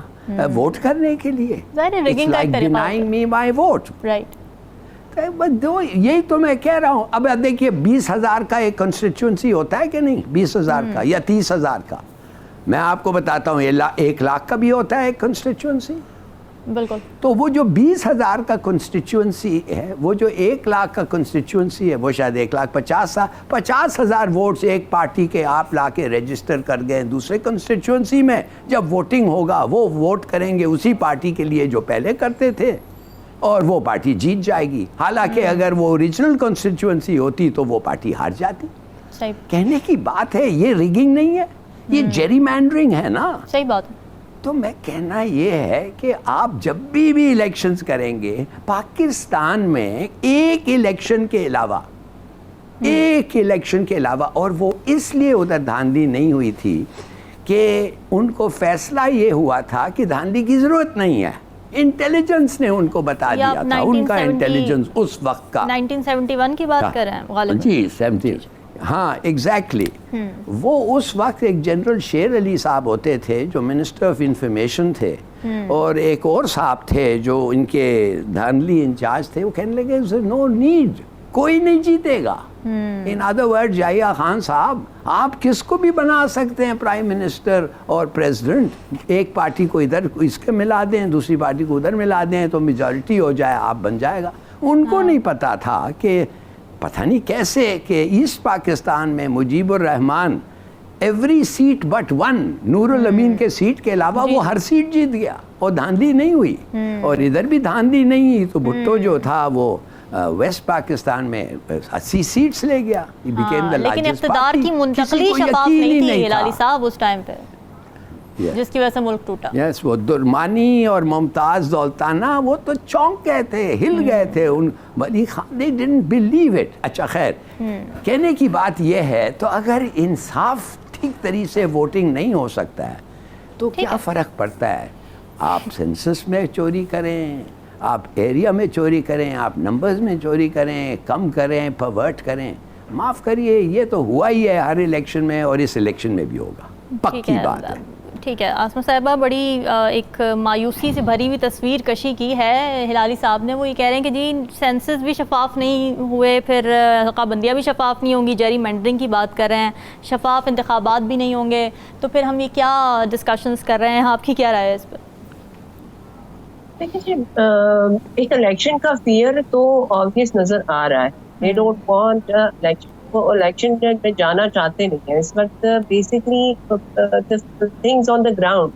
वोट करने के लिए? It's like denying me my vote. Right. यही तो मैं कह रहा हूँ। अब देखिए 20,000 का एक कॉन्स्टिट्यूंसी होता है कि नहीं, 20,000 का या 30,000 का। मैं आपको बताता हूँ 1 लाख का भी होता है एक कॉन्स्टिट्यूंसी। बिल्कुल। तो वो जो 20,000 का कॉन्स्टिट्यूंसी है, वो जो 1 लाख का कॉन्स्टिट्यूंसी है, वो शायद 1,50,000 वोट्स एक पार्टी के आप ला के रजिस्टर कर गए दूसरे कॉन्स्टिट्यूंसी में। जब वोटिंग होगा वो वोट करेंगे उसी पार्टी के लिए जो पहले करते थे और वो पार्टी जीत जाएगी। हालांकि अगर वो ओरिजिनल कॉन्स्टिट्यूंसी होती तो वो पार्टी हार जाती। सही कहने की बात है, ये रिगिंग नहीं है, ये जेरी मैंडरिंग है ना। सही बात है। तो मैं कहना ये है कि आप जब भी इलेक्शंस करेंगे पाकिस्तान में एक इलेक्शन के अलावा, और वो इसलिए उधर धांधली नहीं हुई थी कि उनको फैसला ये हुआ था कि धांधली की ज़रूरत नहीं है। इंटेलिजेंस ने उनको बता दिया था, उनका इंटेलिजेंस उस वक्त का। 1971 की बात कर रहे हैं गालिबन। जी 70, हाँ एग्जैक्टली। वो उस वक्त एक जनरल शेर अली साहब होते थे जो मिनिस्टर ऑफ इंफॉर्मेशन थे, और एक और साहब थे जो इनके धांधली इंचार्ज थे। वो कहने लगे नो नीड, कोई नहीं जीतेगा। In other word, Yahya Khan साहब, आप किसको भी बना सकते हैं प्राइम मिनिस्टर और प्रेसिडेंट। एक पार्टी को इधर इसके मिला दें, दूसरी पार्टी को उधर मिला दें तो मेजॉरिटी हो जाए, आप बन जाएगा। उनको नहीं पता था कि पता नहीं कैसे कि ईस्ट पाकिस्तान में Mujibur Rahman every seat but one, Nurul Amin के सीट के अलावा वो हर सीट जीत गया और धांधली नहीं हुई। और इधर भी धांधली नहीं हुई तो भुट्टो जो था वो वेस्ट पाकिस्तान में 80 सीट्स ले गया। लेकिन इक़्तिदार की मुंतकली शफाफ नहीं थी हिलाली साहब उस टाइम पे, जिसकी वजह से मुल्क टूटा। यस, वो दुरमानी और मुमताज़ दौलताना वो तो चौंक गए थे, हिल गए थे। उन Wali Khan they didn't believe it. अच्छा खैर, कहने की बात यह है, तो अगर इंसाफ ठीक तरीके से वोटिंग नहीं हो सकता है तो क्या फ़र्क पड़ता है? आप सेंसस में चोरी करें, आप एरिया में चोरी करें, आप नंबर्स में चोरी करें, कम करें, परवर्ट करें, माफ़ करिए, ये तो हुआ ही है हर इलेक्शन में और इस इलेक्शन में भी होगा, पक्की बात है। ठीक है आसमा साहिबा, बड़ी एक मायूसी से भरी हुई तस्वीर कशी की है हिलाली साहब ने। वो ये कह रहे हैं कि जी सेंसस भी शफाफ नहीं हुए, फिर हल्काबंदियाँ भी शफाफ नहीं होंगी, जेरी मेंडरिंग की बात कर रहे हैं, शफाफ इंतखाबात भी नहीं होंगे, तो फिर हम ये क्या डिस्कशंस कर रहे हैं? आपकी क्या राय है इस पर? देखिए जी, एक इलेक्शन का फियर तो ऑब्वियस नजर आ रहा है। दे डोंट वांट इलेक्शन, वो इलेक्शन में जाना चाहते नहीं है इस वक्त। Basically things on the ground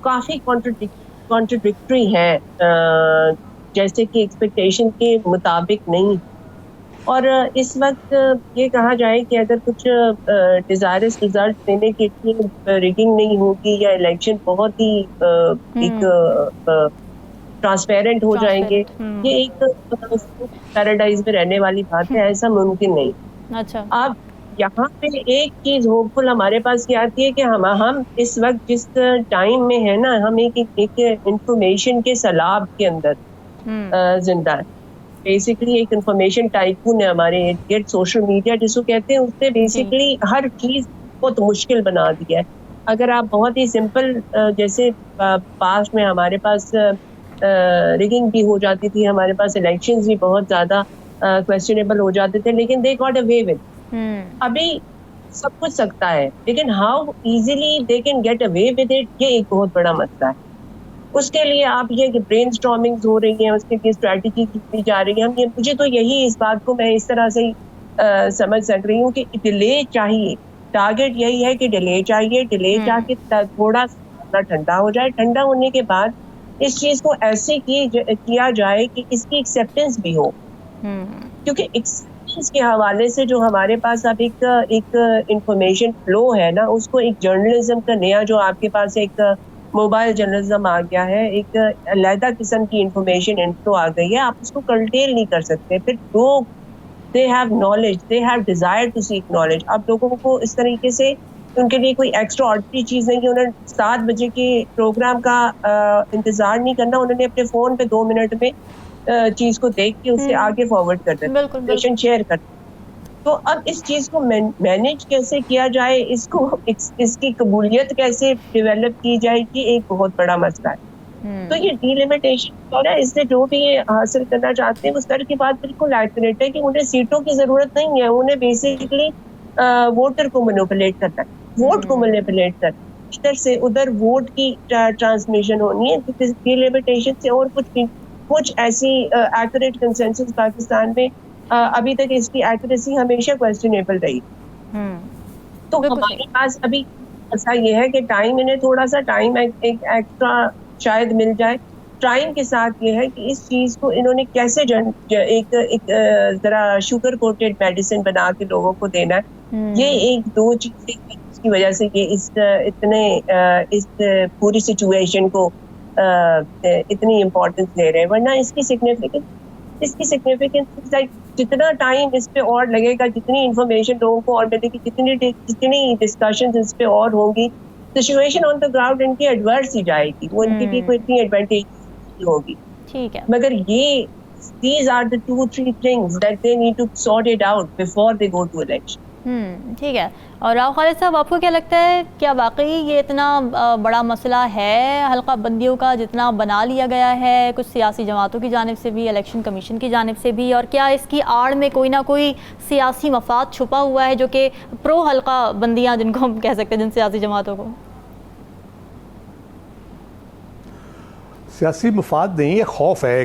काफी कॉन्ट्रडिक्टरी है, जैसे कि एक्सपेक्टेशन के मुताबिक नहीं। और इस वक्त ये कहा जाए कि अगर कुछ डिजायरस रिजल्ट देने के लिए रिगिंग नहीं होगी या इलेक्शन बहुत ही एक ट्रांसपेरेंट हो जाएंगे, ये एक पैराडाइज में रहने वाली बात है, ऐसा मुमकिन नहीं। अच्छा, अब यहाँ पे एक चीज होपफुल हमारे पास क्या आती है कि हम इस वक्त जिस टाइम में है ना, हम एक इंफॉर्मेशन के सैलाब के अंदर जिंदा है। बेसिकली एक इंफॉर्मेशन टाइकून है हमारे इर्द गिर्द, सोशल मीडिया जिसको कहते हैं, उसने बेसिकली हर चीज बहुत मुश्किल बना दिया है। अगर आप बहुत ही सिंपल, जैसे पास्ट में हमारे पास रिगिंग भी हो जाती थी, हमारे पास इलेक्शंस भी बहुत ज्यादा क्वेश्चनेबल हो जाते थे, लेकिन दे गॉट अवे विद। अभी सब कुछ सकता है, लेकिन how easily they can get away with it, ये एक बहुत बड़ा मसला है। उसके लिए आप ये ब्रेनस्टॉर्मिंग्स हो रही हैं, उसके लिए स्ट्रैटेजी की जा रही है। मुझे तो यही, इस बात को मैं इस तरह से समझ सक रही हूँ कि डिले चाहिए, टारगेट यही है कि डिले चाहिए, डिले चाहिए थोड़ा सा ठंडा हो जाए, ठंडा होने के बाद इस चीज को ऐसे किया जाए कि इसकी एक्सेप्टेंस भी हो। क्योंकि एक्सेप्टेंस के हवाले से जो हमारे पास अब एक इंफॉर्मेशन फ्लो है ना, उसको एक जर्नलिज्म का नया, जो आपके पास एक मोबाइल जर्नलिज्म आ गया है, एक अलग किस्म की इंफॉर्मेशन इनको आ गई है, आप उसको कंटेन नहीं कर सकते। फिर लोग they have knowledge, they have desire to seek knowledge. अब लोगों को इस तरीके से उनके लिए कोई एक्स्ट्रा ऑर्डिनरी चीज नहीं है, उन्हें 7 बजे के प्रोग्राम का इंतजार नहीं करना, उन्होंने अपने फोन पे 2 मिनट में चीज को देख के उससे आगे फॉरवर्ड कर देना, शेयर कर। तो अब इस चीज को मैनेज कैसे किया जाए, इसकी कबूलियत कैसे डेवलप की जाए, ये एक बहुत बड़ा मसला है। तो ये डिलिमिटेशन और है, इससे जो भी ये हासिल करना चाहते हैं, उस तरह की बात बिल्कुल एक्यूरेट है कि उन्हें सीटों की जरूरत नहीं है, उन्हें बेसिकली वोटर को मैनिपुलेट करना है, वोट को मैनिपुलेट करना, इधर से उधर वोट की ट्रांसमिशन होनी है। डिलिमिटेशन से और कुछ ऐसी एक्यूरेट कंसेंसस पाकिस्तान में अभी तक इसकी एक्यूरेसी हमेशा क्वेश्चनेबल रही। तो हमारे पास अभी ऐसा ये है कि टाइम, इन्हें थोड़ा सा टाइम एक एक्स्ट्रा शायद मिल जाए। टाइम के साथ ये है कि इस चीज को इन्होंने कैसे एक जरा शुगर कोटेड मेडिसिन बना के लोगों को देना है। ये एक दो चीजें जिसकी वजह से ये इस पूरी सिचुएशन को इतनी इम्पोर्टेंस दे रहे हैं, वरना इसकी सिग्निफिकेंस इसकी सिग्निफिकेंस लाइक जितना टाइम इस पे और लगेगा, जितनी इंफॉर्मेशन लोगों को और मिलेगी, जितनी डिस्कशंस इस पे और होंगी, सिचुएशन ऑन द ग्राउंड इनकी एडवर्स ही जाएगी, वो इनकी भी कोई इतनी एडवांटेज होगी। ठीक है, मगर ये these are the 2-3 things that they need to sort it out before they go to election. ठीक है। और राव खालिद साहब, आपको क्या लगता है, क्या वाकई ये इतना बड़ा मसला है हल्का बंदियों का जितना बना लिया गया है कुछ सियासी जमातों की जानिब से भी, इलेक्शन कमीशन की जानिब से भी, और क्या इसकी आड़ में कोई ना कोई सियासी मफाद छुपा हुआ है जो कि प्रो हल्का बंदियाँ जिनको हम कह सकते हैं, जिन सियासी जमातों को? सियासी मफाद नहीं है, खौफ है।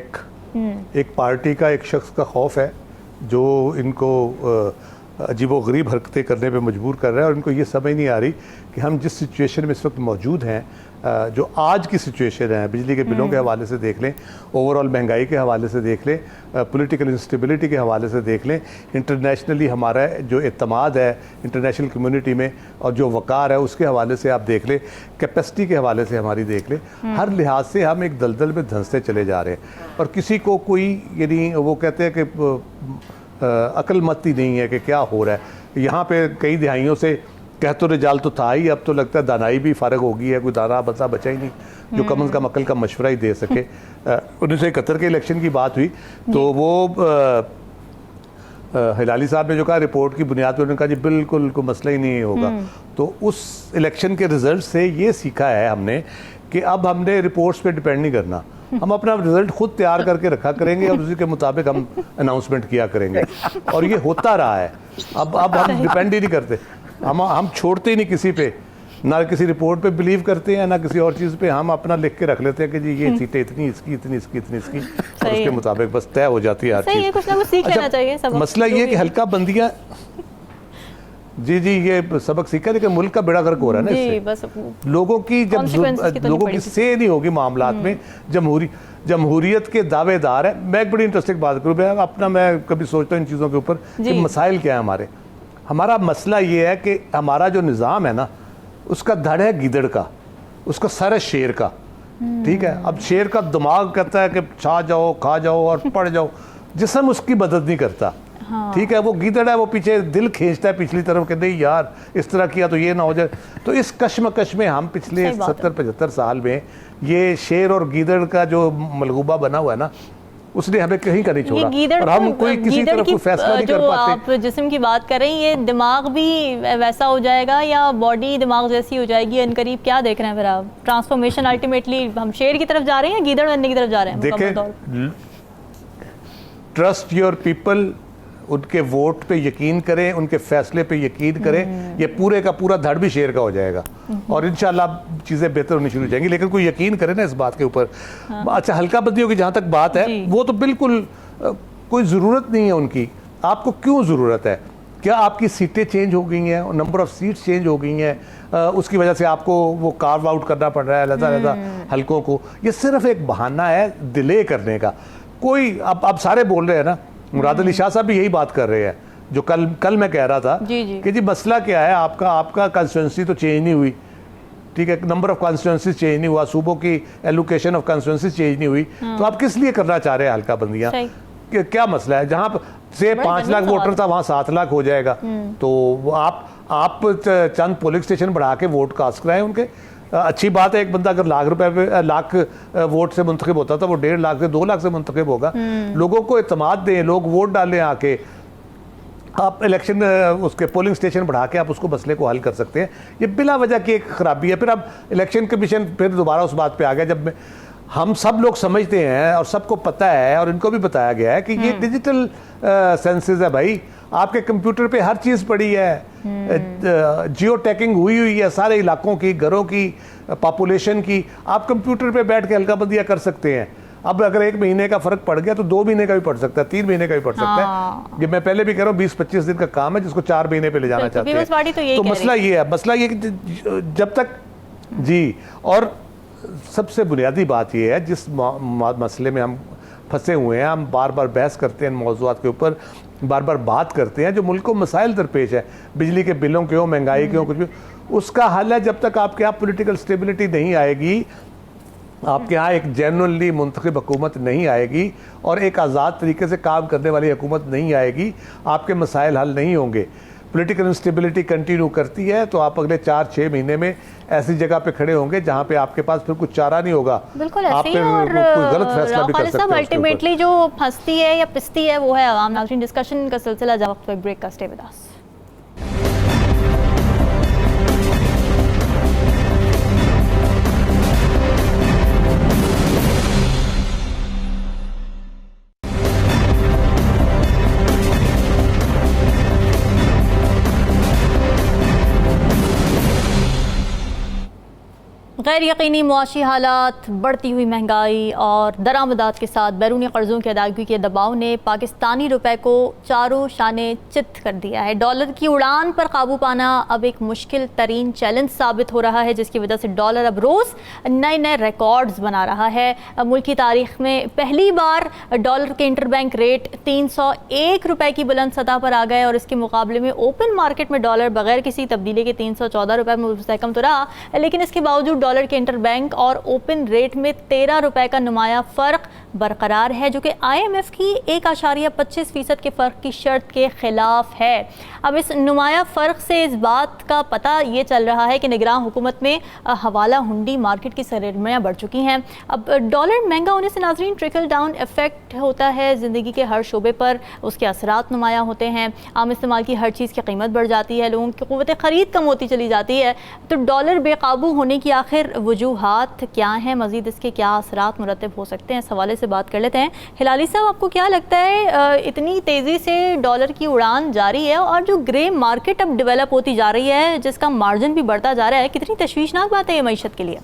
एक पार्टी का, एक शख्स का खौफ है जो इनको अजीबोगरीब हरकतें करने पे मजबूर कर रहा है, और इनको ये समझ नहीं आ रही कि हम जिस सिचुएशन में इस वक्त मौजूद हैं, जो आज की सिचुएशन है, बिजली के बिलों के हवाले से देख लें, ओवरऑल महंगाई के हवाले से देख लें, पॉलिटिकल इंस्टेबिलिटी के हवाले से देख लें, इंटरनेशनली हमारा जो एतमाद है इंटरनेशनल कम्युनिटी में और जो वक़ार है उसके हवाले से आप देख लें, कैपेसिटी के हवाले से हमारी देख लें, हर लिहाज से हम एक दलदल में धंसते चले जा रहे हैं। और किसी को कोई, यानी वो कहते हैं कि अक्लमती नहीं है कि क्या हो रहा है। यहाँ पे कई दिहाइयों से कह तो रिजाल तो था ही, अब तो लगता है दानाई भी फारग हो गई है, कोई दाना बचा बचा ही नहीं जो कम अज़ कम अकल का मशवरा ही दे सके। 1971 के इलेक्शन की बात हुई तो वो हिलाली साहब ने जो कहा रिपोर्ट की बुनियाद पर, उन्होंने कहा जी बिल्कुल कोई मसला ही नहीं होगा। तो उस इलेक्शन के रिजल्ट से ये सीखा है हमने कि अब हमने रिपोर्ट्स पे डिपेंड नहीं करना, हम अपना रिजल्ट खुद तैयार करके रखा करेंगे और उसी के मुताबिक हम अनाउंसमेंट किया करेंगे। और ये होता रहा है। अब हम डिपेंड ही नहीं करते, हम छोड़ते ही नहीं किसी पे, ना किसी रिपोर्ट पे बिलीव करते हैं ना किसी और चीज़ पे। हम अपना लिख के रख लेते हैं कि जी ये सीटें इतनी इसकी, इतनी इसकी, इतनी इसकी, और उसके मुताबिक बस तय हो जाती है हर चीज़। कुछ ना कुछ सीख लेना चाहिए। मसला ये कि हल्का बंदियाँ, जी ये सबक सीखा, लेकिन मुल्क का बेड़ा गर्क हो रहा है ना इससे। बस लोगों की जब लोगों की से नहीं होगी मामलात में, जमहूरियत के दावेदार है। मैं एक बड़ी इंटरेस्टिंग बात करूँ, मैं कभी सोचता हूँ इन चीज़ों के ऊपर कि मसाइल क्या है हमारा मसला ये है कि हमारा जो निज़ाम है ना, उसका धड़ है गीदड़ का, उसका सर है शेर का। ठीक है, अब शेर का दिमाग कहता है कि छा जाओ, खा जाओ और पड़ जाओ, जिस्म उसकी मदद नहीं करता। ठीक है, वो गीदड़ है, वो पीछे दिल खींचता है पिछली तरफ कि नहीं यार इस तरह किया तो ये ना हो जाए। तो इस कश्मकश में हम पिछले 70-75 साल में ये शेर और गीदड़ का जो मलगूबा बना हुआ है ना, उसने हमें कहीं का नहीं छोड़ा, और हम कोई किसी तरह कोई फैसला नहीं कर पाते। आप जिस्म की बात कर रहे हैं, ये दिमाग भी वैसा हो जाएगा या बॉडी दिमाग जैसी हो जाएगी अनकरीब? क्या देख रहे हैं फिर आप? ट्रांसफॉर्मेशन अल्टीमेटली हम शेर की तरफ जा रहे हैं या गीदड़ बनने की तरफ जा रहे हैं? देखिए, ट्रस्ट योर पीपल, उनके वोट पे यकीन करें, उनके फैसले पे यकीन करें, ये पूरे का पूरा धड़ भी शेर का हो जाएगा और इंशाल्लाह चीज़ें बेहतर होनी शुरू हो जाएंगी। लेकिन कोई यकीन करे ना इस बात के ऊपर। अच्छा, हल्का बंदियों की जहाँ तक बात है, वो तो बिल्कुल कोई ज़रूरत नहीं है उनकी। आपको क्यों ज़रूरत है? क्या आपकी सीटें चेंज हो गई हैं, नंबर ऑफ़ सीट्स चेंज हो गई हैं, उसकी वजह से आपको वो कार्व आउट करना पड़ रहा है अलग-अलग हल्कों को? ये सिर्फ एक बहाना है डिले करने का। कोई अब सारे बोल रहे हैं ना, मुराद अली शाह साहब भी यही बात कर रहे हैं जो कल मैं कह रहा था कि जी मसला क्या है, आपका कंस्टिट्यूंसी तो चेंज नहीं हुई। ठीक है, नंबर ऑफ कॉन्स्टिट्यूंसीज चेंज नहीं हुआ, सूबों की एलोकेशन ऑफ कॉन्स्टिट्यूंसीज चेंज नहीं हुई, तो आप किस लिए करना चाह रहे हैं हल्का बंदियाँ? क्या मसला है? जहाँ से 5 लाख वोटर था वहाँ 7 लाख हो जाएगा, तो आप चंद पोलिंग स्टेशन बढ़ा के वोट कास्ट कराएं उनके। अच्छी बात है, एक बंदा अगर लाख वोट से मुंतखब होता था, वो 1.5 लाख से 2 लाख से मुंतखब होगा। लोगों को इत्मीनान दें, लोग वोट डालें आके। आप इलेक्शन उसके पोलिंग स्टेशन बढ़ा के आप उसको मसले को हल कर सकते हैं। ये बिला वजह की एक खराबी है। फिर अब इलेक्शन कमीशन फिर दोबारा उस बात पे आ गया, जब हम सब लोग समझते हैं और सबको पता है और इनको भी बताया गया है कि ये डिजिटल सेंसेस है भाई, आपके कंप्यूटर पे हर चीज़ पड़ी है, जियो टैगिंग हुई है सारे इलाकों की, घरों की, पॉपुलेशन की। आप कंप्यूटर पे बैठ के हल्का बंदियाँ कर सकते हैं। अब अगर 1 महीने का फर्क पड़ गया तो 2 महीने का भी पड़ सकता है, 3 महीने का भी पड़ सकता है। ये मैं पहले भी कह रहा हूँ, 20-25 दिन का काम है जिसको 4 महीने पे ले जाना चाहते हैं। तो मसला ये है, जब तक जी। और सबसे बुनियादी बात ये है, जिस मसले में हम फंसे हुए हैं, हम बार बार बहस करते हैं इन मौज़ूआत के ऊपर, बार बार बात करते हैं, जो मुल्क को मसाइल दरपेश है, बिजली के बिलों के हो, महंगाई के हो, कुछ भी, उसका हल है जब तक आपके यहाँ पॉलिटिकल स्टेबिलिटी नहीं आएगी, आपके यहाँ एक जेन्युइनली मुंतखब हुकूमत नहीं आएगी और एक आज़ाद तरीके से काम करने वाली हुकूमत नहीं आएगी, आपके मसाइल हल नहीं होंगे। पॉलिटिकल इंस्टेबिलिटी कंटिन्यू करती है तो आप अगले 4-6 महीने में ऐसी जगह पे खड़े होंगे जहाँ पे आपके पास फिर कुछ चारा नहीं होगा। बिल्कुल आप ऐसे ही। और कोई गलत फैसला भी कर सकते हैं। अल्टीमेटली जो फंसती है या पिसती है वो है आवाम। नाज़रीन, डिस्कशन का सिलसिला जब वक्त ब्रेक का, स्टे विद अस। गैर यकीनी मुआशी हालात, बढ़ती हुई महंगाई और दरामदात के साथ बैरूनी कर्ज़ों की अदायगी के दबाव ने पाकिस्तानी रुपए को चारों शाने चित कर दिया है। डॉलर की उड़ान पर काबू पाना अब एक मुश्किल तरीन चैलेंज साबित हो रहा है, जिसकी वजह से डॉलर अब रोज़ नए नए रिकॉर्ड्स बना रहा है। मुल्क की तारीख में पहली बार डॉलर के इंटरबैंक रेट 301 रुपये की बुलंद सतह पर आ गए और इसके मुकाबले में ओपन मार्केट में डॉलर बगैर किसी तब्दीली के 314 रुपये में मुस्तहकम तो रहा, लेकिन इसके बावजूद डॉलर के इंटरबैंक और ओपन रेट में 13 रुपए का नुमाया फ़र्क बरकरार है, जो कि IMF की 1.25% के फ़र्क की शर्त के ख़िलाफ़ है। अब इस नुमाया फ़र्क से इस बात का पता ये चल रहा है कि निगरान हुकूमत में हवाला हुंडी मार्केट की सरगर्मियाँ बढ़ चुकी हैं। अब डॉलर महंगा होने से नाज़रीन ट्रिकल डाउन इफ़ेक्ट होता है, ज़िंदगी के हर शोबे पर उसके असरात नुमाया होते हैं। आम इस्तेमाल की हर चीज़ की कीमत बढ़ जाती है, लोगों की क़ुव्वत ख़रीद कम होती चली जाती है। तो डॉलर बेकाबू होने की आखिर वजूहात क्या हैं, मज़ीद इसके क्या असरात मुरतब हो सकते हैं, इस हवाले से बात कर लेते हैं। हिलाली साहब, आपको क्या लगता है इतनी तेज़ी से डॉलर की उड़ान जारी है और जो ग्रे मार्केट अब डेवलप होती जा रही है, जिसका मार्जिन भी बढ़ता जा रहा है, कितनी तशवीशनाक बात है ये मईशत के लिए?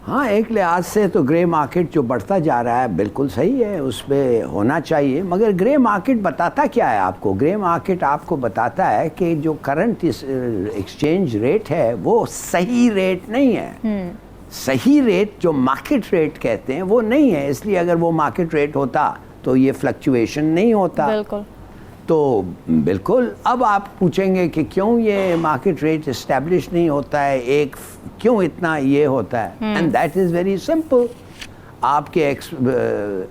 हाँ, एक लिहाज से तो ग्रे मार्केट जो बढ़ता जा रहा है बिल्कुल सही है, उस पर होना चाहिए। मगर ग्रे मार्केट बताता क्या है आपको? ग्रे मार्केट आपको बताता है कि जो करंट एक्सचेंज रेट है वो सही रेट नहीं है। सही रेट जो मार्केट रेट कहते हैं वो नहीं है, इसलिए अगर वो मार्केट रेट होता तो ये फ्लक्चुएशन नहीं होता। बिल्कुल। तो बिल्कुल, अब आप पूछेंगे कि क्यों ये मार्केट रेट इस्टेब्लिश नहीं होता है, एक क्यों इतना ये होता है? And that is very simple. आपके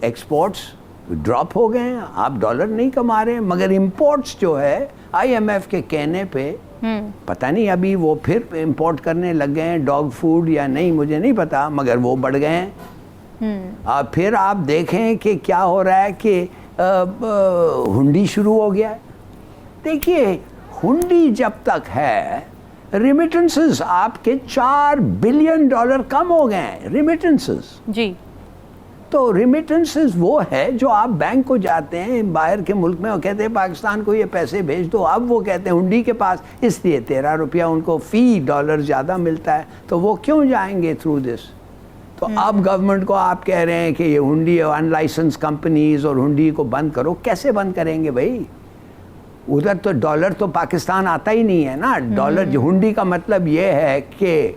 एक्सपोर्ट्स ड्रॉप हो गए हैं, आप डॉलर नहीं कमा रहे हैं, मगर इंपोर्ट्स जो है IMF के कहने पे पता नहीं अभी वो फिर इंपोर्ट करने लग गए हैं डॉग फूड या नहीं, मुझे नहीं पता, मगर वो बढ़ गए हैं। फिर आप देखें कि क्या हो रहा है कि हुंडी शुरू हो गया है। देखिए, हुंडी जब तक है, रिमिटेंसेस आपके $4 बिलियन कम हो गए हैं। रिमिटेंसेस जी, तो रिमिटेंसेस वो है जो आप बैंक को जाते हैं बाहर के मुल्क में और कहते हैं पाकिस्तान को ये पैसे भेज दो, अब वो कहते हैं हुंडी के पास, इसलिए 13 रुपया उनको फी डॉलर ज़्यादा मिलता है, तो वो क्यों जाएंगे थ्रू दिस? तो अब गवर्नमेंट को आप कह रहे हैं कि ये हुंडी और अनलाइसेंस कंपनीज और हुंडी को बंद करो। कैसे बंद करेंगे भाई? उधर तो डॉलर तो पाकिस्तान आता ही नहीं है ना। डॉलर हुंडी का मतलब ये है कि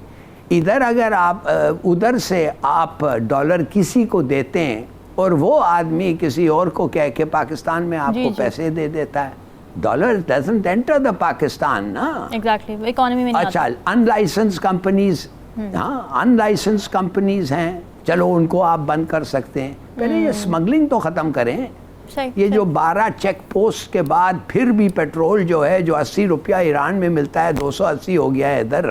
इधर अगर आप उधर से आप डॉलर किसी को देते हैं और वो आदमी किसी और को कह के पाकिस्तान में आपको पैसे दे देता है, dollar doesn't enter the Pakistan ना। एग्जैक्टली, इकोनॉमी में नहीं आता। अच्छा, अनलाइसेंस कंपनीज, हाँ अनलाइसेंस कंपनीज हैं, चलो उनको आप बंद कर सकते हैं। पहले ये स्मगलिंग तो ख़त्म करें। ये जो 12 चेक पोस्ट के बाद फिर भी पेट्रोल जो है जो 80 रुपया ईरान में मिलता है 280 हो गया है इधर।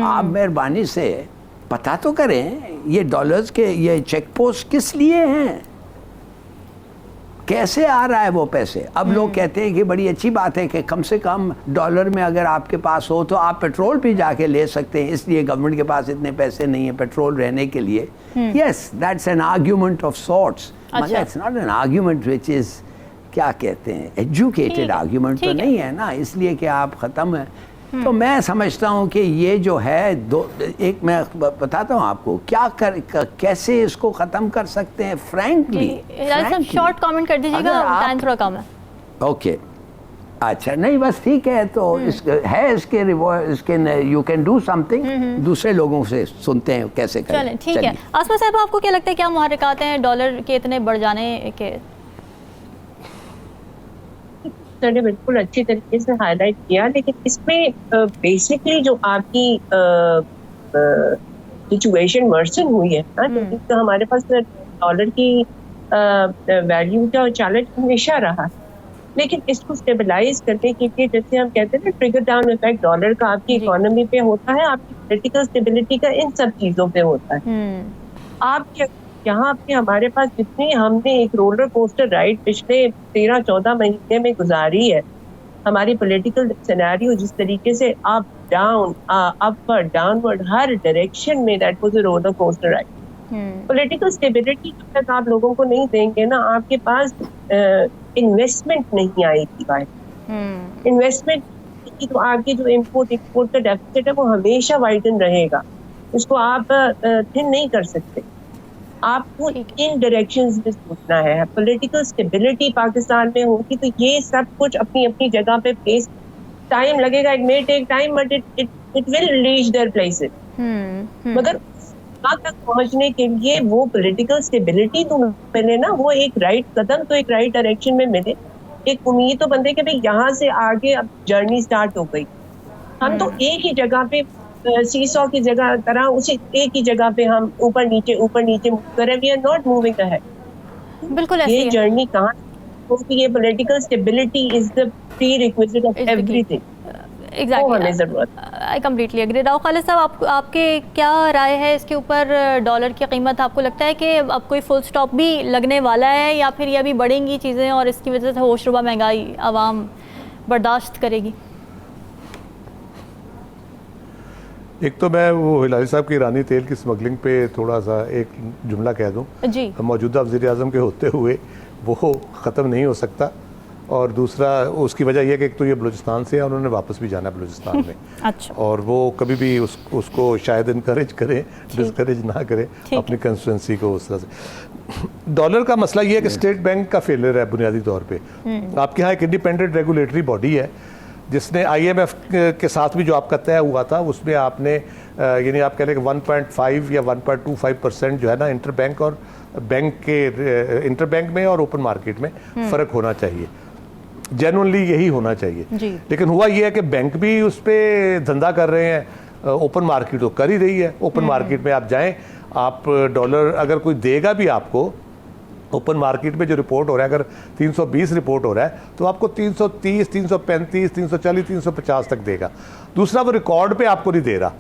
आप मेहरबानी से पता तो करें ये डॉलर्स के ये चेक पोस्ट किस लिए हैं, कैसे आ रहा है वो पैसे। अब लोग कहते हैं कि बड़ी अच्छी बात है कि कम से कम डॉलर में अगर आपके पास हो तो आप पेट्रोल भी जाके ले सकते हैं, इसलिए गवर्नमेंट के पास इतने पैसे नहीं है पेट्रोल रहने के लिए। Yes, that's an argument of sorts, मगर it's not an argument which is क्या कहते हैं एजुकेटेड आर्ग्यूमेंट तो नहीं है ना, इसलिए कि आप ख़त्म है। तो मैं समझता हूँ कि ये जो है एक मैं बताता हूँ आपको कैसे इसको ख़त्म कर सकते हैं। फ्रैंकली शॉर्ट कमेंट कर दीजिएगा, टाइम थोड़ा कम है। ओके, अच्छा, नहीं बस ठीक है। तो इसके यू कैन डू समथिंग, दूसरे लोगों से सुनते हैं कैसे करें। चलें, ठीक है। आसमा साहब, आपको क्या लगता है क्या मुहर्रिकात हैं डॉलर के इतने बढ़ जाने के? सर ने बिल्कुल अच्छी तरीके से हाईलाइट किया, लेकिन इसमें बेसिकली जो आपकी सिचुएशन वर्सन हुई है ना, तो हमारे पास डॉलर की वैल्यू का चैलेंज हमेशा रहा है, लेकिन इसको स्टेबलाइज करने के लिए जैसे हम कहते हैं ना ट्रिगर डाउन इफेक्ट डॉलर का आपकी इकोनॉमी पे होता है, आपकी पॉलिटिकल स्टेबिलिटी का इन सब चीजों पे होता है। आपके यहाँ पे हमारे पास जितनी हमने एक रोलर कोस्टर राइड पिछले 13-14 महीने में गुजारी है, हमारी पॉलिटिकल सिनेरियो जिस तरीके से अप डाउन अपवर्ड डाउनवर्ड हर डायरेक्शन में, that was a roller coaster ride. Political stability जब तक आप लोगों को नहीं देंगे ना, आपके पास इन्वेस्टमेंट नहीं आएगी बाहर। इन्वेस्टमेंट की तो आपकी जो इम्पोर्ट एक्सपोर्ट का डेफिसिट है वो हमेशा वाइडन रहेगा, उसको आप थिन नहीं कर सकते। आपको इन डायरेक्शंस में सोचना है। पॉलिटिकल स्टेबिलिटी पाकिस्तान में होगी तो ये सब कुछ अपनी अपनी जगह पे प्लेस, टाइम लगेगा, it may take time but it will reach their places. मगर वहाँ तक पहुँचने के लिए वो पॉलिटिकल स्टेबिलिटी तो मिले ना, वो एक राइट कदम तो एक राइट डायरेक्शन में मिले, एक उम्मीद तो बंदे के भाई यहाँ से आगे अब जर्नी स्टार्ट हो गई। हम तो एक ही जगह पे सीसॉ की जगह तरह उसी एक ही जगह पे हम ऊपर नीचे मूव कर रहे हैं, we are not moving ahead. बिल्कुल ये जर्नी कहाँ होगी? ये political stability is the prerequisite of everything. Exactly, I completely agree. Rao Khalid साहब, आपके क्या राय है इसके ऊपर? डॉलर की कीमत आपको लगता है कि अब कोई फुल स्टॉप भी लगने वाला है या फिर ये अभी बढ़ेंगी चीज़ें और इसकी वजह से होशरुबा महंगाई आवाम बर्दाश्त करेगी? एक तो मैं वो हिलारी साहब की ईरानी तेल की स्मगलिंग पे थोड़ा सा एक जुमला कह दूं जी। मौजूदा वज़ीर आज़म के होते हुए वो ख़त्म नहीं हो सकता, और दूसरा उसकी वजह यह है कि एक तो ये बलूचिस्तान से है, उन्होंने वापस भी जाना है बलूचिस्तान में। अच्छा। और वो कभी भी उसको शायद इनकरेज करे, डिस्करेज ना करे अपनी कंस्टिट्यूंसी को उस तरह से। डॉलर का मसला ये है कि स्टेट बैंक का फेलियर है बुनियादी तौर पर। आपके यहाँ एक इंडिपेंडेंट रेगुलेटरी बॉडी है जिसने IMF के साथ भी जो आपका तय हुआ था उसमें आपने यानी आप कह लें कि 1.5 या 1.25% जो है ना इंटरबैंक और बैंक के इंटरबैंक में और ओपन मार्केट में फ़र्क होना चाहिए, जेन्युइनली यही होना चाहिए। लेकिन हुआ ये है कि बैंक भी उस पर धंधा कर रहे हैं, ओपन मार्केट तो कर ही रही है। ओपन मार्केट में आप जाएं, आप डॉलर अगर कोई देगा भी आपको, ओपन मार्केट में जो रिपोर्ट हो रहा है अगर 320 रिपोर्ट हो रहा है तो आपको 330, 335, 340, 350 तक देगा। दूसरा वो रिकॉर्ड पे आपको नहीं दे रहा।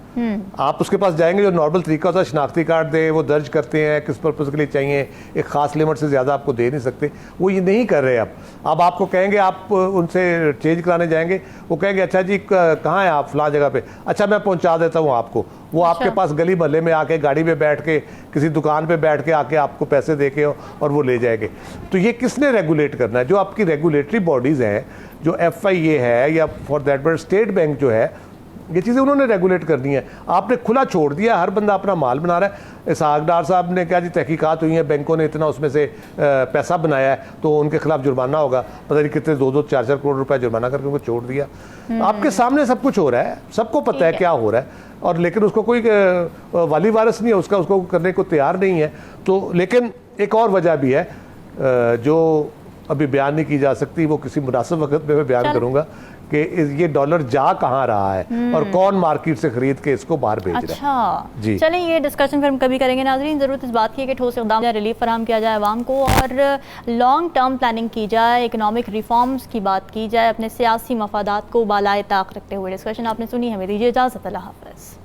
आप उसके पास जाएंगे, जो नॉर्मल तरीका होता है शनाख्ती कार्ड दे, वो दर्ज करते हैं किस पर्पज़ के लिए चाहिए, एक ख़ास लिमिट से ज़्यादा आपको दे नहीं सकते, वो ये नहीं कर रहे। अब आपको कहेंगे, आप उनसे चेंज कराने जाएंगे, वो कहेंगे अच्छा जी कहाँ है आप, फलां जगह पे, अच्छा मैं पहुँचा देता हूँ आपको। वो आपके पास गली मोहल्ले में आके गाड़ी में बैठ के किसी दुकान पे बैठ के आके आपको पैसे दे के और वो ले जाएंगे। तो ये किसने रेगुलेट करना है? जो आपकी रेगुलेटरी बॉडीज़ हैं, जो FIA है या for that matter state bank जो है, ये चीज़ें उन्होंने रेगुलेट करनी है। आपने खुला छोड़ दिया, हर बंदा अपना माल बना रहा है। इसहाक डार साहब ने क्या जी तहकीकात हुई है, बैंकों ने इतना उसमें से पैसा बनाया है तो उनके खिलाफ जुर्माना होगा, पता नहीं कितने 2-2, 4-4 करोड़ रुपए जुर्माना करके उनको छोड़ दिया। आपके सामने सब कुछ हो रहा है, सबको पता है क्या हो रहा है, और लेकिन उसको कोई वाली वारिस नहीं है उसका, उसको करने को तैयार नहीं है। तो लेकिन एक और वजह भी है जो अभी बयान नहीं की जा सकती, वो किसी मुनासिब वक्त में मैं बयान करूंगा कि ये डॉलर जा कहाँ रहा है और कौन मार्केट से खरीद के इसको बाहर भेज रहा है। जी चलें, ये डिस्कशन फिर हम कभी करेंगे। नाज़रीन, ज़रूरत इस बात की है कि ठोस इक़दाम या रिलीफ फराहम किया जाए आवाम को, और लॉन्ग टर्म प्लानिंग की जाए, इकनॉमिक रिफॉर्म्स की बात की जाए, अपने सियासी मफादात को बालाए ताक रखते हुए। डिस्कशन आपने सुनी, हमें दीजिए इजाज़त। अल्लाह हाफ़िज़।